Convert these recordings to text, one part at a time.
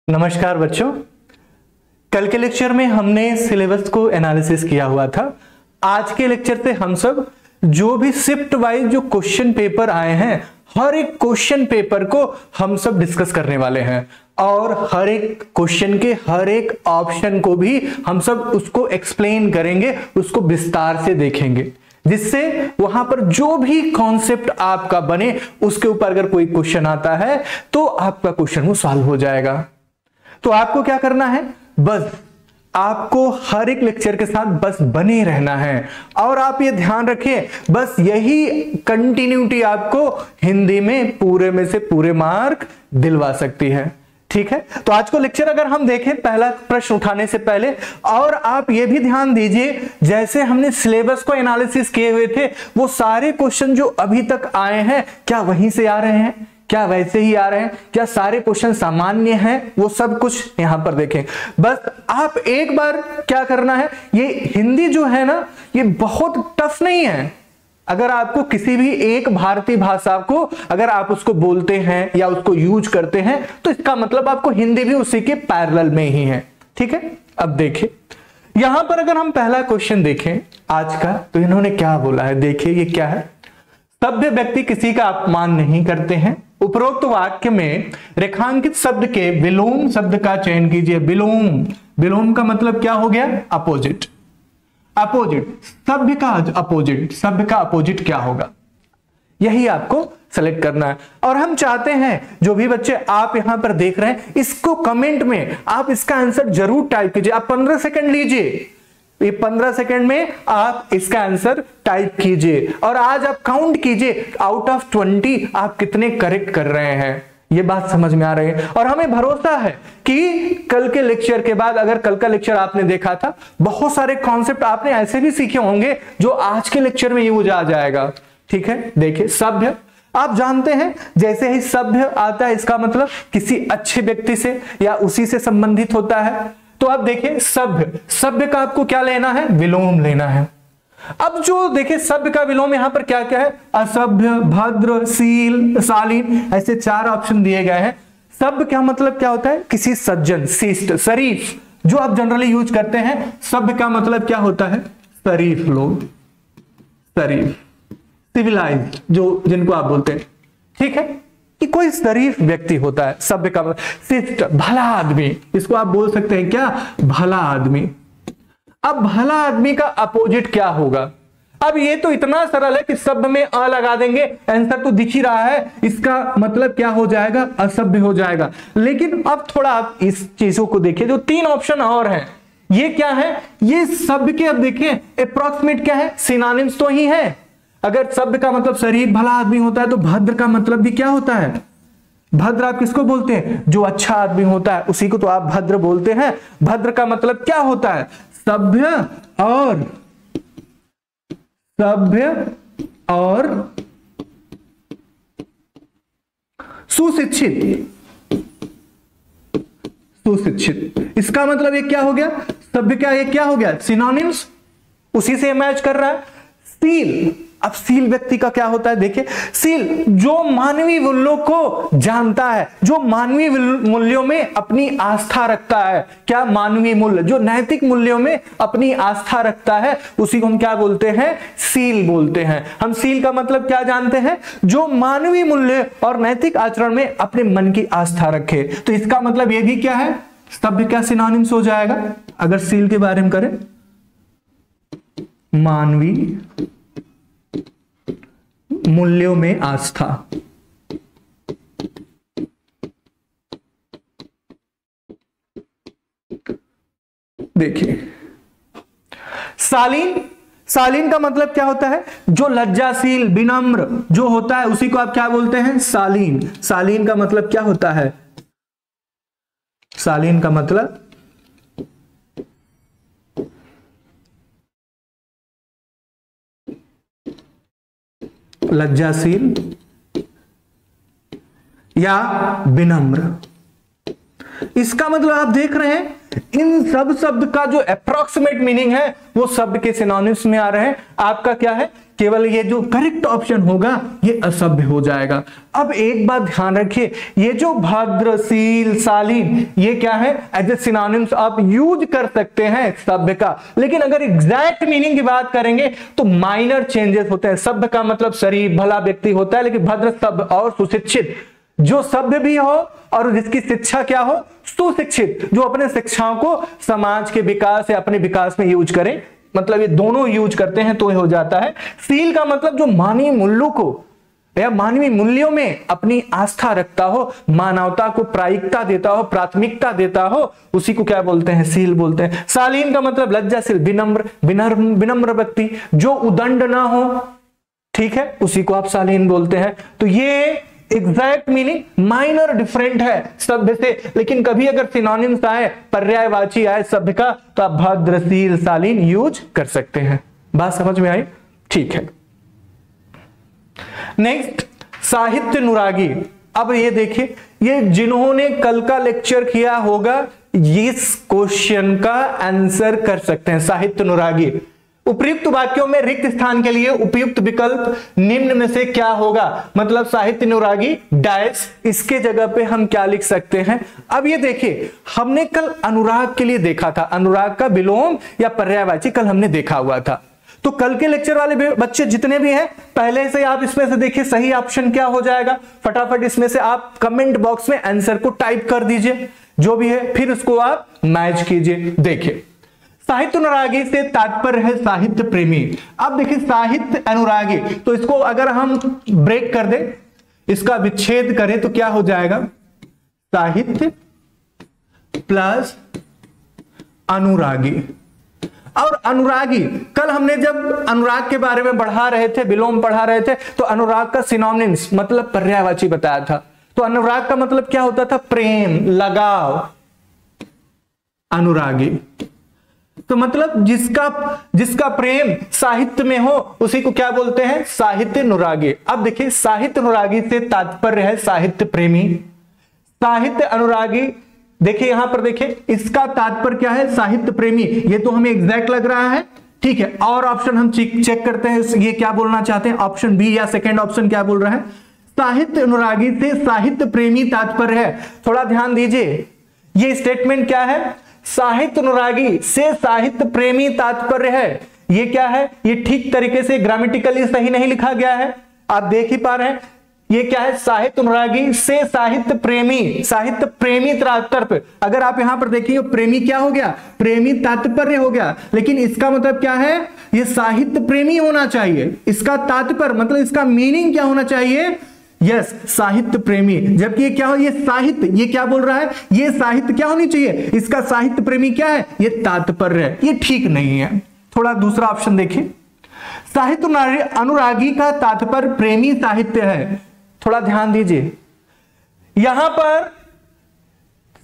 नमस्कार बच्चों। कल के लेक्चर में हमने सिलेबस को एनालिसिस किया हुआ था। आज के लेक्चर से हम सब जो भी शिफ्ट वाइज जो क्वेश्चन पेपर आए हैं, हर एक क्वेश्चन पेपर को हम सब डिस्कस करने वाले हैं और हर एक क्वेश्चन के हर एक ऑप्शन को भी हम सब उसको एक्सप्लेन करेंगे, उसको विस्तार से देखेंगे, जिससे वहां पर जो भी कॉन्सेप्ट आपका बने उसके ऊपर अगर कोई क्वेश्चन आता है तो आपका क्वेश्चन वो सॉल्व हो जाएगा। तो आपको क्या करना है, बस आपको हर एक लेक्चर के साथ बस बने रहना है और आप ये ध्यान रखिए, बस यही कंटिन्यूटी आपको हिंदी में पूरे में से पूरे मार्क दिलवा सकती है। ठीक है, तो आज को लेक्चर अगर हम देखें, पहला प्रश्न उठाने से पहले और आप ये भी ध्यान दीजिए, जैसे हमने सिलेबस को एनालिसिस किए हुए थे वो सारे क्वेश्चन जो अभी तक आए हैं क्या वहीं से आ रहे हैं, क्या वैसे ही आ रहे हैं, क्या सारे क्वेश्चन सामान्य हैं, वो सब कुछ यहां पर देखें। बस आप एक बार क्या करना है, ये हिंदी जो है ना ये बहुत टफ नहीं है। अगर आपको किसी भी एक भारतीय भाषा को अगर आप उसको बोलते हैं या उसको यूज करते हैं तो इसका मतलब आपको हिंदी भी उसी के पैरेलल में ही है। ठीक है, अब देखिए यहां पर अगर हम पहला क्वेश्चन देखें आज का, तो इन्होंने क्या बोला है, देखिए ये क्या है। सभ्य व्यक्ति किसी का अपमान नहीं करते हैं। उपरोक्त वाक्य में रेखांकित शब्द के विलोम शब्द का चयन कीजिए। विलोम, विलोम का मतलब क्या हो गया, अपोजिट। अपोजिट, सभ्य का अपोजिट, सभ्य का अपोजिट क्या होगा, यही आपको सेलेक्ट करना है। और हम चाहते हैं जो भी बच्चे आप यहां पर देख रहे हैं इसको कमेंट में आप इसका आंसर जरूर टाइप कीजिए। आप 15 सेकंड लीजिए, ये 15 सेकंड में आप इसका आंसर टाइप कीजिए और आज आप काउंट कीजिए आउट ऑफ 20 आप कितने करेक्ट कर रहे हैं। ये बात समझ में आ रही है और हमें भरोसा है कि कल के लेक्चर के बाद, अगर कल का लेक्चर आपने देखा था, बहुत सारे कॉन्सेप्ट आपने ऐसे भी सीखे होंगे जो आज के लेक्चर में यूज आ जाएगा। ठीक है, देखिए सभ्य, आप जानते हैं जैसे ही सभ्य आता है इसका मतलब किसी अच्छे व्यक्ति से या उसी से संबंधित होता है। तो आप देखिए सभ्य, सभ्य का आपको क्या लेना है, विलोम लेना है। अब जो देखिए सभ्य का विलोम यहां पर क्या क्या है, असभ्य, भद्र, शील, शालीन, ऐसे 4 ऑप्शन दिए गए हैं। सभ्य का मतलब क्या होता है, किसी सज्जन, शिष्ट, शरीफ, जो आप जनरली यूज करते हैं। सभ्य का मतलब क्या होता है, शरीफ लोग, शरीफ, सिविलाइज, जो जिनको आप बोलते हैं। ठीक है, कि कोई शरीफ व्यक्ति होता है। सभ्य का शिष्ट, भला आदमी, इसको आप बोल सकते हैं क्या, भला आदमी। अब भला आदमी का अपोजिट क्या होगा, अब ये तो इतना सरल है कि सभ्य में अ लगा देंगे, आंसर तो दिख ही रहा है, इसका मतलब क्या हो जाएगा, असभ्य हो जाएगा। लेकिन अब थोड़ा आप इस चीजों को देखिए, जो 3 ऑप्शन और हैं ये क्या है, ये सभ्य के अब देखिए अप्रोक्सीमेट क्या है, सिनोनिम्स तो ही है। अगर सभ्य का मतलब शरीफ भला आदमी होता है तो भद्र का मतलब भी क्या होता है, भद्र आप किसको बोलते हैं, जो अच्छा आदमी होता है उसी को तो आप भद्र बोलते हैं। भद्र का मतलब क्या होता है, सभ्य और सुशिक्षित, सुशिक्षित, इसका मतलब ये क्या हो गया, सभ्य का ये क्या हो गया, सिनोनिम्स, उसी से मैच कर रहा है। शील, अब शील व्यक्ति का क्या होता है, देखिए शील जो मानवीय मूल्यों को जानता है, जो मानवीय मूल्यों में अपनी आस्था रखता है। क्या मानवीय मूल्य, जो नैतिक मूल्यों में अपनी आस्था रखता है, उसी को हम क्या बोलते हैं, शील बोलते हैं। हम शील का मतलब क्या जानते हैं, जो मानवीय मूल्य और नैतिक आचरण में अपने मन की आस्था रखे। तो इसका मतलब ये भी क्या है, सभ्य क्या सिनोनिम्स हो जाएगा अगर शील के बारे में करें, मानवीय मूल्यों में आस्था। देखिए शालीन, शालीन का मतलब क्या होता है, जो लज्जाशील, विनम्र जो होता है उसी को आप क्या बोलते हैं, शालीन। शालीन का मतलब क्या होता है, शालीन का मतलब लज्जाशील या विनम्र। इसका मतलब आप देख रहे हैं इन सब शब्द का जो अप्रोक्सीमेट मीनिंग है वो शब्द के सिनोनिम्स में आ रहे हैं। आपका क्या है, केवल ये जो करेक्ट ऑप्शन होगा ये असभ्य हो जाएगा। अब एक बात ध्यान रखिए, ये जो भद्र, शील, शालीन, ये क्या है, एज ए सिनोनिम्स आप यूज कर सकते हैं सभ्य का, लेकिन अगर एग्जैक्ट मीनिंग की बात करेंगे तो माइनर चेंजेस होते हैं। सभ्य का मतलब शरीफ, भला व्यक्ति होता है, लेकिन भद्र, सभ्य और सुशिक्षित, जो सभ्य भी हो और जिसकी शिक्षा क्या हो, सुशिक्षित, जो अपने शिक्षाओं को समाज के विकास या अपने विकास में यूज करें, मतलब ये दोनों यूज करते हैं तो ये हो जाता है। शील का मतलब जो मानवीय मूल्यों को या मानवीय मूल्यों में अपनी आस्था रखता हो, मानवता को प्रायिकता देता हो, प्राथमिकता देता हो, उसी को क्या बोलते हैं, शील बोलते हैं। शालीन का मतलब लज्जाशील, विनम्र व्यक्ति, जो उदंड ना हो, ठीक है, उसी को आप शालीन बोलते हैं। तो ये एग्जैक्ट मीनिंग माइनर डिफरेंट है सभ्य से, लेकिन कभी अगर सिनोनिम्स आए, पर्यायवाची आए सभ्य का, तो आप भद्र, शील, शालीन यूज कर सकते हैं। बात समझ में आई? ठीक है। नेक्स्ट, साहित्य अनुरागी। अब ये देखिए, ये जिन्होंने कल का लेक्चर किया होगा इस क्वेश्चन का आंसर कर सकते हैं। साहित्य अनुरागी, उपयुक्त वाक्यों में रिक्त स्थान के लिए उपयुक्त विकल्प निम्न में से क्या होगा, मतलब साहित्य अनुरागी डैश, इसके जगह पे हम क्या लिख सकते हैं। अब ये देखिए, हमने कल अनुराग के लिए देखा था, अनुराग का विलोम या पर्यायवाची कल हमने देखा हुआ था। तो कल के लेक्चर वाले बच्चे जितने भी हैं, पहले से आप इसमें से देखिए सही ऑप्शन क्या हो जाएगा। फटाफट इसमें से आप कमेंट बॉक्स में आंसर को टाइप कर दीजिए, जो भी है, फिर उसको आप मैच कीजिए। देखिए, साहित्य अनुरागी से तात्पर्य है साहित्य प्रेमी। अब देखिए, साहित्य अनुरागी, तो इसको अगर हम ब्रेक कर दें, इसका विच्छेद करें तो क्या हो जाएगा, साहित्य प्लस अनुरागी। और अनुरागी, कल हमने जब अनुराग के बारे में बढ़ा रहे थे, विलोम पढ़ा रहे थे, तो अनुराग का सिनोनिम्स मतलब पर्यायवाची बताया था। तो अनुराग का मतलब क्या होता था, प्रेम, लगाव, अनुरागी। तो मतलब जिसका प्रेम साहित्य में हो उसी को क्या बोलते हैं, साहित्य अनुरागी। अब देखिए, साहित्य अनुरागी से तात्पर्य है साहित्य प्रेमी। साहित्य अनुरागी, देखिए यहां पर देखिए, इसका तात्पर्य क्या है, साहित्य प्रेमी। ये तो हमें एग्जैक्ट लग रहा है, ठीक है। और ऑप्शन हम चेक करते हैं, ये क्या बोलना चाहते हैं, ऑप्शन बी या सेकेंड ऑप्शन क्या बोल रहा है, साहित्य अनुरागी से साहित्य प्रेमी तात्पर्य है। थोड़ा ध्यान दीजिए, ये स्टेटमेंट क्या है, साहित्य अनुरागी से साहित्य प्रेमी तात्पर्य है। ये क्या है, ये ठीक तरीके से ग्रामेटिकली सही नहीं लिखा गया है, आप देख ही पा रहे हैं। ये क्या है, साहित्य अनुरागी से साहित्य प्रेमी तात्पर्य। अगर आप यहां पर देखिए, प्रेमी क्या हो गया, प्रेमी तात्पर्य हो गया, लेकिन इसका मतलब क्या है, ये साहित्य प्रेमी होना चाहिए। इसका तात्पर्य मतलब इसका मीनिंग क्या होना चाहिए, यस, साहित्य प्रेमी। जबकि ये क्या हो, ये साहित्य, ये क्या बोल रहा है, ये साहित्य क्या होनी चाहिए, इसका साहित्य प्रेमी क्या है, ये तात्पर्य है। ये ठीक नहीं है। थोड़ा दूसरा ऑप्शन देखिए, साहित्य अनुरागी का तात्पर्य प्रेमी साहित्य है। थोड़ा ध्यान दीजिए, यहां पर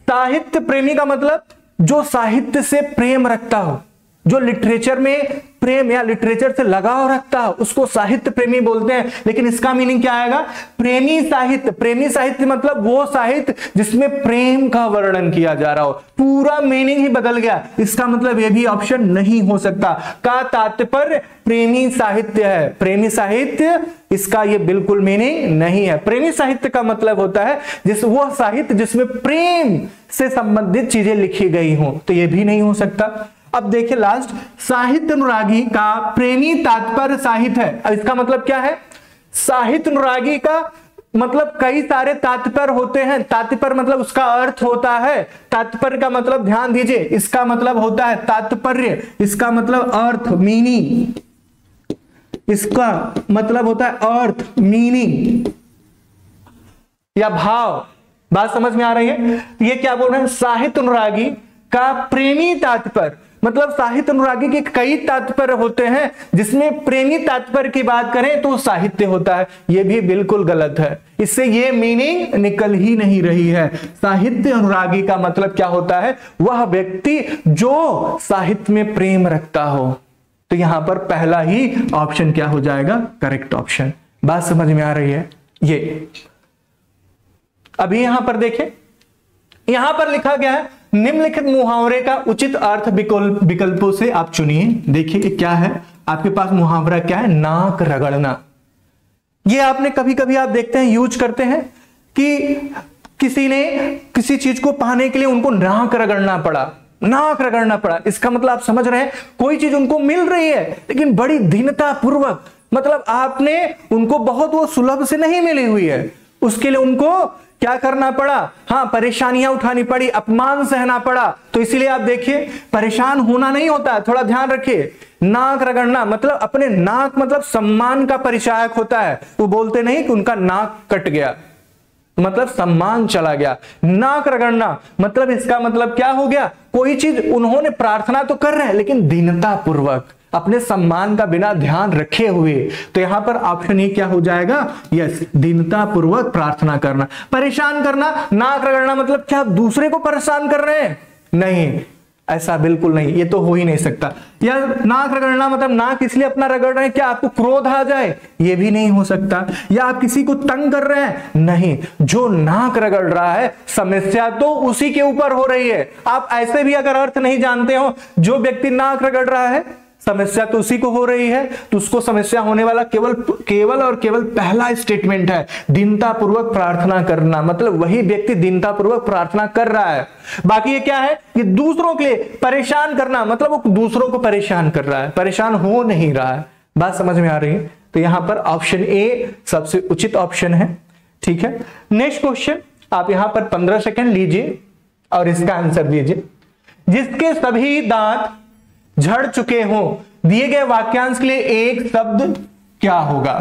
साहित्य प्रेमी का मतलब जो साहित्य से प्रेम रखता हो, जो लिटरेचर में प्रेम या लिटरेचर से लगाव रखता हो, उसको साहित्य प्रेमी बोलते हैं। लेकिन इसका मीनिंग क्या आएगा, प्रेमी साहित्य। प्रेमी साहित्य मतलब वो साहित्य जिसमें प्रेम का वर्णन किया जा रहा हो। पूरा मीनिंग ही बदल गया। इसका मतलब ये भी ऑप्शन नहीं हो सकता। का तात्पर्य प्रेमी साहित्य है, प्रेमी साहित्य, इसका ये बिल्कुल मीनिंग नहीं है। प्रेमी साहित्य का मतलब होता है वो साहित्य जिसमें प्रेम से संबंधित चीजें लिखी गई हो, तो ये भी नहीं हो सकता। अब देखिए लास्ट, साहित्य अनुरागी का प्रेमी तात्पर्य साहित्य है। अब इसका मतलब क्या है, साहित्य अनुरागी का मतलब कई सारे तात्पर्य होते हैं। तात्पर्य मतलब उसका अर्थ होता है। तात्पर्य का मतलब ध्यान दीजिए, इसका मतलब होता है तात्पर्य, इसका मतलब अर्थ, मीनिंग, इसका मतलब होता है अर्थ, मीनिंग या भाव। बात समझ में आ रही है? ये क्या बोल रहे हैं, साहित्य अनुरागी का प्रेमी तात्पर्य मतलब साहित्य अनुरागी के कई तात्पर्य होते हैं, जिसमें प्रेमी तात्पर्य की बात करें तो साहित्य होता है। यह भी बिल्कुल गलत है, इससे ये मीनिंग निकल ही नहीं रही है। साहित्य अनुरागी का मतलब क्या होता है, वह व्यक्ति जो साहित्य में प्रेम रखता हो। तो यहां पर पहला ही ऑप्शन क्या हो जाएगा, करेक्ट ऑप्शन। बात समझ में आ रही है? ये अभी यहां पर देखें, यहां पर लिखा गया है निम्नलिखित मुहावरे का उचित अर्थ विकल्पों से आप चुनिए। देखिए क्या है आपके पास मुहावरा, क्या है, नाक रगड़ना। ये आपने कभी कभी आप देखते हैं यूज करते हैं कि किसी ने किसी चीज को पाने के लिए उनको नाक रगड़ना पड़ा, नाक रगड़ना पड़ा। इसका मतलब आप समझ रहे हैं कोई चीज उनको मिल रही है लेकिन बड़ी दीनता पूर्वक, मतलब आपने उनको बहुत वो सुलभ से नहीं मिली हुई है, उसके लिए उनको क्या करना पड़ा, हाँ परेशानियां उठानी पड़ी, अपमान सहना पड़ा। तो इसीलिए आप देखिए परेशान होना नहीं होता है, थोड़ा ध्यान रखिए। नाक रगड़ना मतलब अपने नाक मतलब सम्मान का परिचायक होता है। वो बोलते नहीं कि उनका नाक कट गया मतलब सम्मान चला गया। नाक रगड़ना मतलब इसका मतलब क्या हो गया, कोई चीज उन्होंने प्रार्थना तो कर रहे हैं लेकिन दीनता पूर्वक अपने सम्मान का बिना ध्यान रखे हुए। तो यहां पर ऑप्शन ए क्या हो जाएगा, यस, दीनता पूर्वक प्रार्थना करना। परेशान करना, नाक रगड़ना मतलब क्या दूसरे को परेशान कर रहे हैं, नहीं, ऐसा बिल्कुल नहीं, ये तो हो ही नहीं सकता। या नाक रगड़ना मतलब नाक इसलिए अपना रगड़ रहे हैं क्या आपको क्रोध आ जाए, ये भी नहीं हो सकता। या आप किसी को तंग कर रहे हैं, नहीं, जो नाक रगड़ रहा है समस्या तो उसी के ऊपर हो रही है। आप ऐसे भी अगर अर्थ नहीं जानते हो, जो व्यक्ति नाक रगड़ रहा है समस्या तो उसी को हो रही है, तो उसको समस्या होने वाला केवल और केवल पहला स्टेटमेंट है, दीनता पूर्वक प्रार्थना करना, मतलब वही व्यक्ति दीनता पूर्वक प्रार्थना कर रहा है। बाकी ये क्या है, ये दूसरों के लिए परेशान करना मतलब वो दूसरों को परेशान कर रहा है, परेशान हो नहीं रहा है। बात समझ में आ रही है? तो यहां पर ऑप्शन ए सबसे उचित ऑप्शन है। ठीक है, नेक्स्ट क्वेश्चन आप यहां पर 15 सेकेंड लीजिए और इसका आंसर दीजिए। जिसके सभी दांत झड़ चुके हों, दिए गए वाक्यांश के लिए एक शब्द क्या होगा।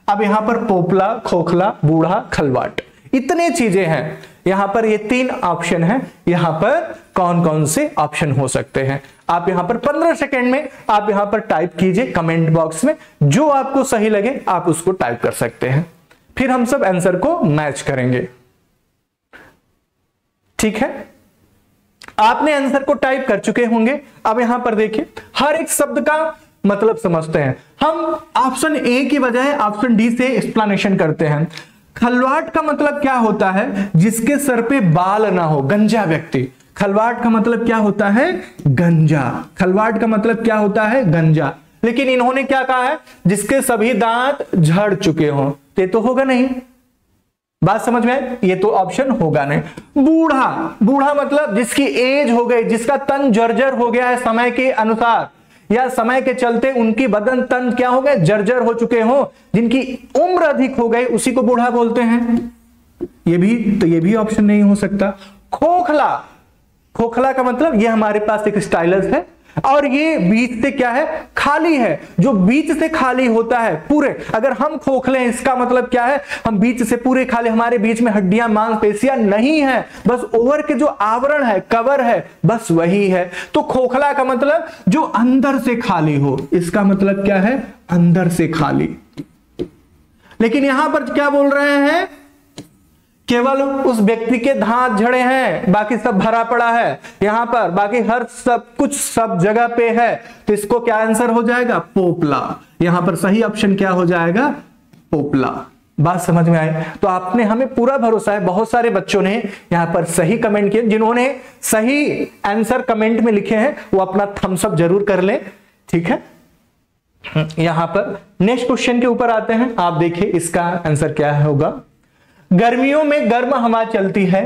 अब यहां पर पोपला, खोखला, बूढ़ा, खलवाट, इतने चीजें हैं। यहां पर ये 3 ऑप्शन हैं, यहां पर कौन कौन से ऑप्शन हो सकते हैं। आप यहां पर 15 सेकेंड में आप यहां पर टाइप कीजिए कमेंट बॉक्स में, जो आपको सही लगे आप उसको टाइप कर सकते हैं, फिर हम सब आंसर को मैच करेंगे। ठीक है, आपने आंसर को टाइप कर चुके होंगे। अब यहां पर देखिए हर एक शब्द का मतलब समझते हैं। हम ऑप्शन ए की बजाय ऑप्शन डी से एक्सप्लेनेशन करते हैं। खलवाट का मतलब क्या होता है, जिसके सर पे बाल ना हो, गंजा व्यक्ति। खलवाट का मतलब क्या होता है, गंजा। खलवाट का मतलब क्या होता है, गंजा। लेकिन इन्होंने क्या कहा है, जिसके सभी दांत झड़ चुके हों, ये तो होगा नहीं। बात समझ में आए, ये तो ऑप्शन होगा नहीं। बूढ़ा, बूढ़ा मतलब जिसकी एज हो गई, जिसका तन जर्जर हो गया है समय के अनुसार, या समय के चलते उनकी बदन तन क्या हो गए, जर्जर हो चुके हो, जिनकी उम्र अधिक हो गई, उसी को बूढ़ा बोलते हैं। ये भी ऑप्शन नहीं हो सकता। खोखला, खोखला का मतलब ये हमारे पास एक स्टाइलस है और ये बीच से क्या है, खाली है। जो बीच से खाली होता है पूरे, अगर हम खोखले हैं इसका मतलब क्या है, हम बीच से पूरे खाली, हमारे बीच में हड्डियां मांसपेशियां नहीं है, बस ओवर के जो आवरण है, कवर है, बस वही है। तो खोखला का मतलब जो अंदर से खाली हो, इसका मतलब क्या है, अंदर से खाली। लेकिन यहां पर क्या बोल रहे हैं, केवल उस व्यक्ति के दांत झड़े हैं, बाकी सब भरा पड़ा है। यहां पर बाकी हर सब कुछ सब जगह पे है, तो इसको क्या आंसर हो जाएगा, पोपला। यहां पर सही ऑप्शन क्या हो जाएगा, पोपला। बात समझ में आए? तो आपने, हमें पूरा भरोसा है, बहुत सारे बच्चों ने यहां पर सही कमेंट किए। जिन्होंने सही आंसर कमेंट में लिखे हैं वो अपना थम्स अप जरूर कर लें। ठीक है, यहां पर नेक्स्ट क्वेश्चन के ऊपर आते हैं। आप देखिए इसका आंसर क्या होगा। गर्मियों में गर्म हवा चलती है,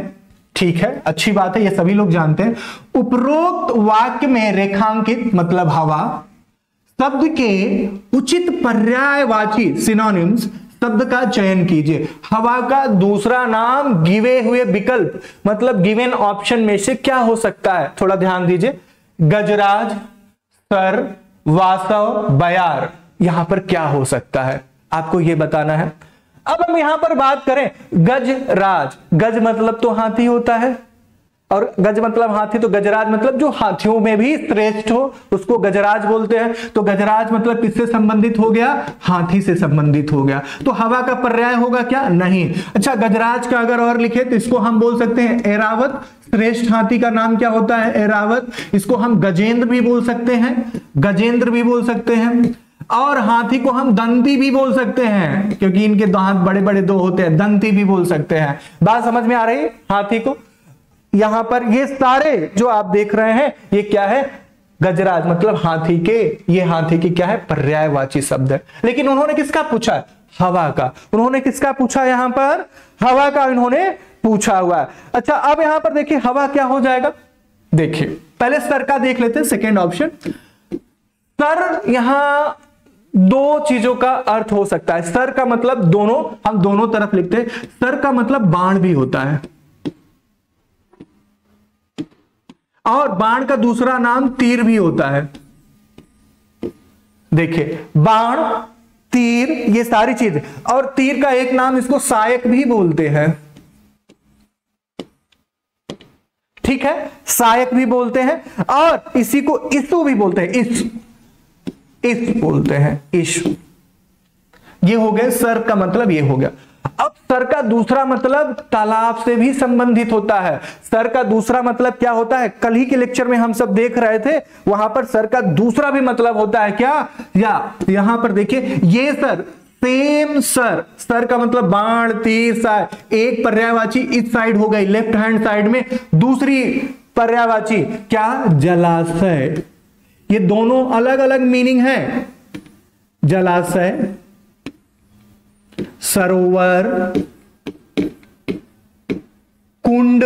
ठीक है, अच्छी बात है, ये सभी लोग जानते हैं। उपरोक्त वाक्य में रेखांकित मतलब हवा शब्द के उचित पर्यायवाची सिनोनिम्स शब्द का चयन कीजिए। हवा का दूसरा नाम गिवे हुए विकल्प मतलब गिवन ऑप्शन में से क्या हो सकता है, थोड़ा ध्यान दीजिए। गजराज, सर, वासव, बयार, यहां पर क्या हो सकता है आपको यह बताना है। अब हम यहां पर बात करें गजराज, गज मतलब तो हाथी होता है, और गज मतलब हाथी, तो गजराज मतलब जो हाथियों में भी श्रेष्ठ हो उसको गजराज बोलते हैं। तो गजराज मतलब किससे संबंधित हो गया, हाथी से संबंधित हो गया। तो हवा का पर्याय होगा क्या, नहीं। अच्छा, गजराज का अगर और लिखे तो इसको हम बोल सकते हैं ऐरावत। श्रेष्ठ हाथी का नाम क्या होता है, ऐरावत। इसको हम गजेंद्र भी बोल सकते हैं, गजेंद्र भी बोल सकते हैं। और हाथी को हम दंती भी बोल सकते हैं, क्योंकि इनके दांत बड़े बड़े 2 होते हैं, दंती भी बोल सकते हैं। बात समझ में आ रही है हाथी को। यहां पर ये सारे जो आप देख रहे हैं ये क्या है, गजराज मतलब हाथी के, ये हाथी की क्या है, पर्यायवाची शब्द है। लेकिन उन्होंने किसका पूछा है, हवा का। उन्होंने किसका पूछा, यहां पर हवा का इन्होंने पूछा हुआ है। अच्छा अब यहां पर देखिए हवा क्या हो जाएगा, देखिए पहले सर का देख लेते हैं, सेकेंड ऑप्शन। सर यहां दो चीजों का अर्थ हो सकता है। सर का मतलब दोनों, हम दोनों तरफ लिखते हैं। सर का मतलब बाण भी होता है, और बाण का दूसरा नाम तीर भी होता है। देखिए बाण, तीर, ये सारी चीज, और तीर का एक नाम इसको सहायक भी बोलते हैं। ठीक है, सहायक भी बोलते हैं, और इसी को इशु भी बोलते हैं, इस बोलते हैं, इश। ये हो गए सर का मतलब, ये हो गया। अब सर का दूसरा मतलब तालाब से भी संबंधित होता है। सर का दूसरा मतलब क्या होता है, कल ही के लेक्चर में हम सब देख रहे थे, वहां पर सर का दूसरा भी मतलब होता है क्या, या यहां पर देखिए ये सर, सेम सर, सर का मतलब बाण, तीर, साइड, एक पर्यायवाची इस साइड हो गई लेफ्ट हैंड साइड में, दूसरी पर्यायवाची क्या, जलाशय। ये दोनों अलग अलग मीनिंग है, जलाशय, सरोवर, कुंड,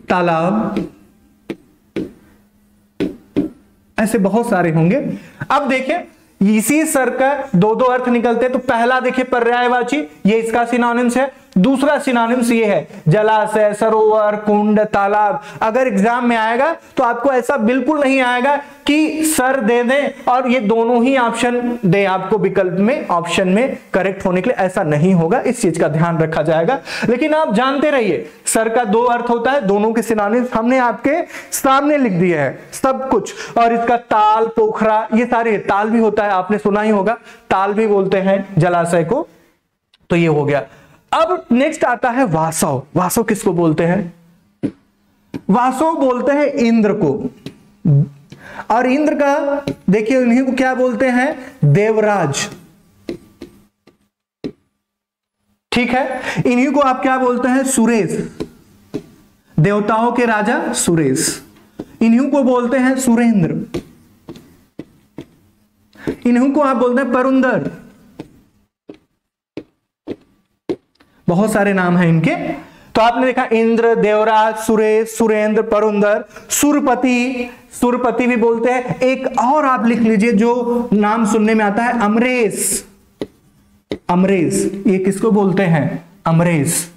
तालाब, ऐसे बहुत सारे होंगे। अब देखिए इसी सर का दो दो अर्थ निकलते हैं। तो पहला देखिए पर्यायवाची, ये इसका सिनोनिम्स है। दूसरा सिनोनिम्स ये है जलाशय, सरोवर, कुंड, तालाब। अगर एग्जाम में आएगा तो आपको ऐसा बिल्कुल नहीं आएगा कि सर दे दें और ये दोनों ही ऑप्शन दे आपको विकल्प में, ऑप्शन में करेक्ट होने के लिए, ऐसा नहीं होगा। इस चीज का ध्यान रखा जाएगा। लेकिन आप जानते रहिए सर का दो अर्थ होता है, दोनों के सिनोनिम्स हमने आपके सामने लिख दिए हैं सब कुछ। और इसका ताल, पोखरा, ये सारे, ताल भी होता है, आपने सुना ही होगा, ताल भी बोलते हैं जलाशय को। तो ये हो गया। अब नेक्स्ट आता है वासव। वासव किसको बोलते हैं, वासव बोलते हैं इंद्र को। और इंद्र का देखिए इन्हीं को क्या बोलते हैं, देवराज। ठीक है, इन्हीं को आप क्या बोलते हैं, सुरेश, देवताओं के राजा सुरेश। इन्हीं को बोलते हैं सुरेंद्र। इन्हीं को आप बोलते हैं परुंदर। बहुत सारे नाम हैं इनके। तो आपने देखा इंद्र, देवराज, सुरेश, सुरेंद्र, परुंदर, सुरपति, सुरपति भी बोलते हैं। एक और आप लिख लीजिए जो नाम सुनने में आता है, अमरेश। अमरेश, ये किसको बोलते हैं, अमरेश,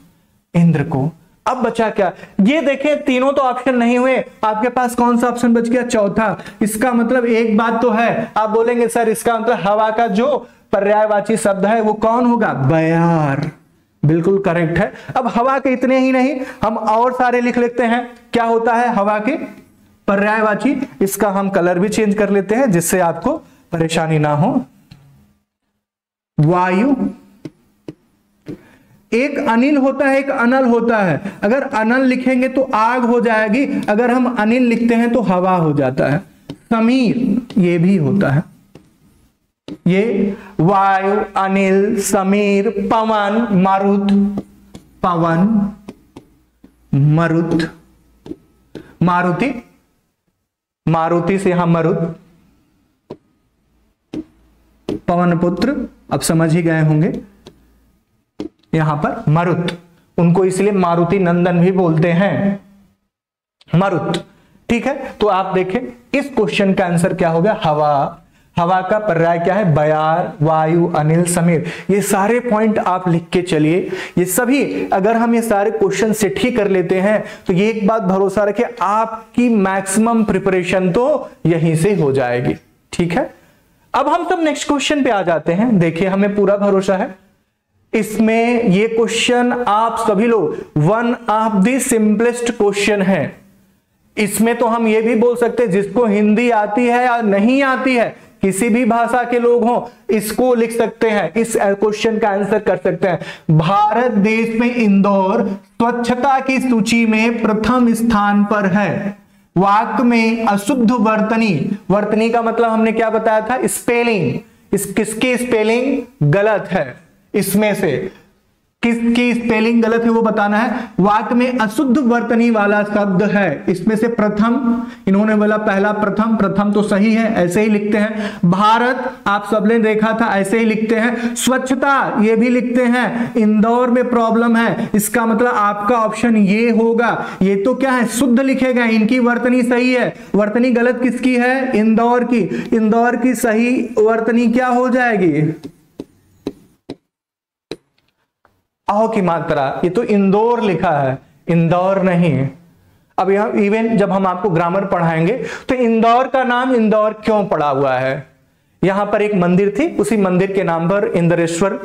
इंद्र को। अब बचा क्या, ये देखें तीनों तो ऑप्शन नहीं हुए, आपके पास कौन सा ऑप्शन बच गया, चौथा। इसका मतलब एक बात तो है, आप बोलेंगे सर इसका मतलब हवा का जो पर्यायवाची शब्द है वो कौन होगा, बयार। बिल्कुल करेक्ट है। अब हवा के इतने ही नहीं, हम और सारे लिख लेते हैं। क्या होता है हवा के पर्यायवाची, इसका हम कलर भी चेंज कर लेते हैं जिससे आपको परेशानी ना हो। वायु, एक अनिल होता है, एक अनल होता है। अगर अनल लिखेंगे तो आग हो जाएगी, अगर हम अनिल लिखते हैं तो हवा हो जाता है। समीर, ये भी होता है। ये वायु, अनिल, समीर, पवन, मारुत, पवन, मरुत, मारुति, मारुति से यहां मरुत, पवन पुत्र, अब समझ ही गए होंगे। यहां पर मरुत, उनको इसलिए मारुति नंदन भी बोलते हैं, मरुत। ठीक है, तो आप देखें इस क्वेश्चन का आंसर क्या हो गया, हवा। हवा का पर्याय क्या है, बयार, वायु, अनिल, समीर। ये सारे पॉइंट आप लिख के चलिए। ये सभी अगर हम ये सारे क्वेश्चन सेट ही कर लेते हैं तो ये एक बात भरोसा रखिए, आपकी मैक्सिमम प्रिपरेशन तो यहीं से हो जाएगी। ठीक है, अब हम सब नेक्स्ट क्वेश्चन पे आ जाते हैं। देखिए हमें पूरा भरोसा है इसमें, ये क्वेश्चन आप सभी लोग one of the simplest question है। इसमें तो हम ये भी बोल सकते हैं जिसको हिंदी आती है या नहीं आती है, किसी भी भाषा के लोग हों, इसको लिख सकते हैं, इस क्वेश्चन का आंसर कर सकते हैं। भारत देश में इंदौर स्वच्छता की सूची में प्रथम स्थान पर है। वाक्य में अशुद्ध वर्तनी, वर्तनी का मतलब हमने क्या बताया था, स्पेलिंग, किसकी स्पेलिंग गलत है इसमें से, किसकी स्पेलिंग गलत है वो बताना है। वाक्य में अशुद्ध वर्तनी वाला शब्द है, इसमें से प्रथम, इन्होंने बोला पहला प्रथम, प्रथम तो सही है, ऐसे ही लिखते हैं। भारत आप सबने देखा था, ऐसे ही लिखते हैं। स्वच्छता ये भी लिखते हैं। इंदौर में प्रॉब्लम है, इसका मतलब आपका ऑप्शन ये होगा। ये तो क्या है, शुद्ध लिखेगा, इनकी वर्तनी सही है। वर्तनी गलत किसकी है, इंदौर की। इंदौर की सही वर्तनी क्या हो जाएगी, आओ की मात्रा, ये तो इंदौर लिखा है, इंदौर नहीं। अब यहां इवन जब हम आपको ग्रामर पढ़ाएंगे तो इंदौर का नाम इंदौर क्यों पड़ा हुआ है, यहां पर एक मंदिर थी, उसी मंदिर के नाम पर, इंद्रेश्वर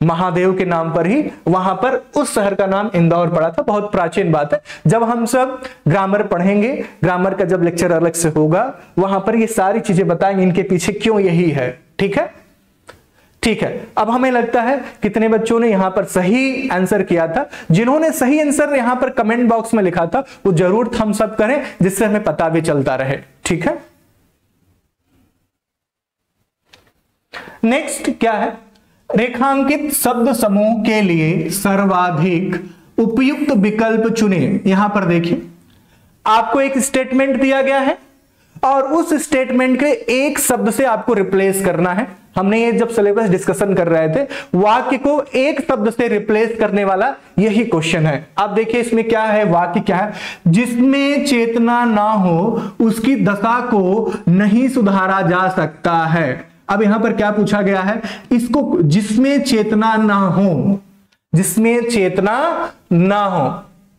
महादेव के नाम पर ही वहां पर उस शहर का नाम इंदौर पड़ा था। बहुत प्राचीन बात है। जब हम सब ग्रामर पढ़ेंगे, ग्रामर का जब लेक्चर अलग से होगा, वहां पर ये सारी चीजें बताएंगे, इनके पीछे क्यों यही है। ठीक है, ठीक है। अब हमें लगता है कितने बच्चों ने यहां पर सही आंसर किया था। जिन्होंने सही आंसर यहां पर कमेंट बॉक्स में लिखा था वो जरूर थम्स अप करें, जिससे हमें पता भी चलता रहे। ठीक है, नेक्स्ट क्या है, रेखांकित शब्द समूह के लिए सर्वाधिक उपयुक्त विकल्प चुनें। यहां पर देखिए आपको एक स्टेटमेंट दिया गया है और उस स्टेटमेंट के एक शब्द से आपको रिप्लेस करना है। हमने ये जब सिलेबस डिस्कशन कर रहे थे, वाक्य को एक शब्द से रिप्लेस करने वाला यही क्वेश्चन है। आप देखिए इसमें क्या है, वाक्य क्या है, जिसमें चेतना ना हो उसकी दशा को नहीं सुधारा जा सकता है। अब यहां पर क्या पूछा गया है, इसको जिसमें चेतना ना हो, जिसमें चेतना ना हो।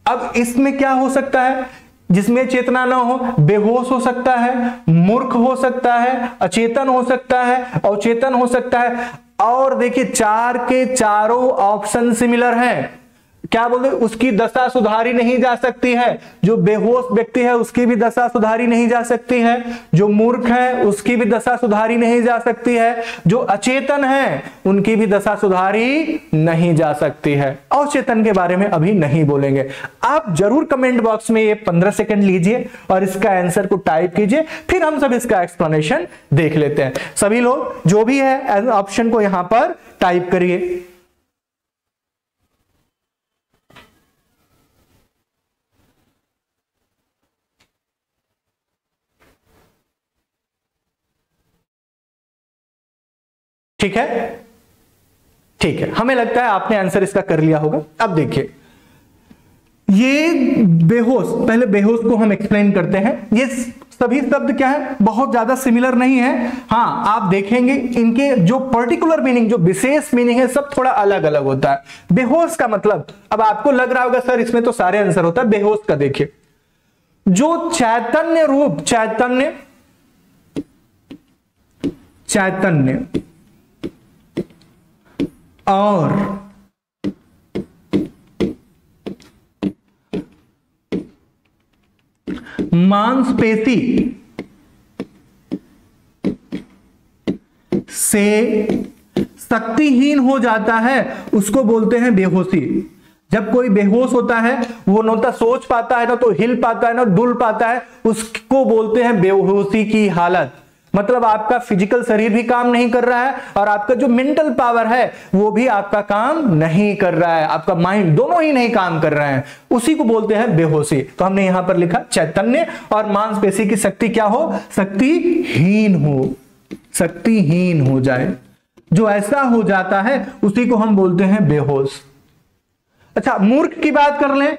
अब इसमें क्या हो सकता है, जिसमें चेतना ना हो, बेहोश हो सकता है, मूर्ख हो सकता है, अचेतन हो सकता है, अवचेतन हो सकता है। और देखिए चार के चारों ऑप्शन सिमिलर हैं। क्या बोलते, उसकी दशा सुधारी नहीं जा सकती है। जो बेहोश व्यक्ति है उसकी भी दशा सुधारी नहीं जा सकती है, जो मूर्ख है उसकी भी दशा सुधारी नहीं जा सकती है, जो अचेतन है उनकी भी दशा सुधारी नहीं जा सकती है। अवचेतन के बारे में अभी नहीं बोलेंगे। आप जरूर कमेंट बॉक्स में ये 15 सेकंड लीजिए और इसका आंसर को टाइप कीजिए, फिर हम सब इसका एक्सप्लेनेशन देख लेते हैं। सभी लोग जो भी है ऑप्शन को यहां पर टाइप करिए। ठीक है, ठीक है, हमें लगता है आपने आंसर इसका कर लिया होगा। अब देखिए ये बेहोश, पहले बेहोश को हम एक्सप्लेन करते हैं। ये सभी शब्द क्या है, बहुत ज्यादा सिमिलर नहीं है। हाँ, आप देखेंगे इनके जो पर्टिकुलर मीनिंग, जो विशेष मीनिंग है, सब थोड़ा अलग अलग होता है। बेहोश का मतलब, अब आपको लग रहा होगा सर इसमें तो सारे आंसर होता है। बेहोश का देखिए, जो चैतन्य रूप, चैतन्य, चैतन्य और मांसपेशी से शक्तिहीन हो जाता है उसको बोलते हैं बेहोशी। जब कोई बेहोश होता है वो न तो सोच पाता है, ना तो हिल पाता है, ना डुल पाता है, उसको बोलते हैं बेहोशी की हालत। मतलब आपका फिजिकल शरीर भी काम नहीं कर रहा है और आपका जो मेंटल पावर है वो भी आपका काम नहीं कर रहा है, आपका माइंड, दोनों ही नहीं काम कर रहे हैं, उसी को बोलते हैं बेहोशी। तो हमने यहां पर लिखा चैतन्य और मांसपेशी की शक्ति क्या हो, शक्तिहीन हो, शक्तिहीन हो जाए, जो ऐसा हो जाता है उसी को हम बोलते हैं बेहोश। अच्छा, मूर्ख की बात कर लें।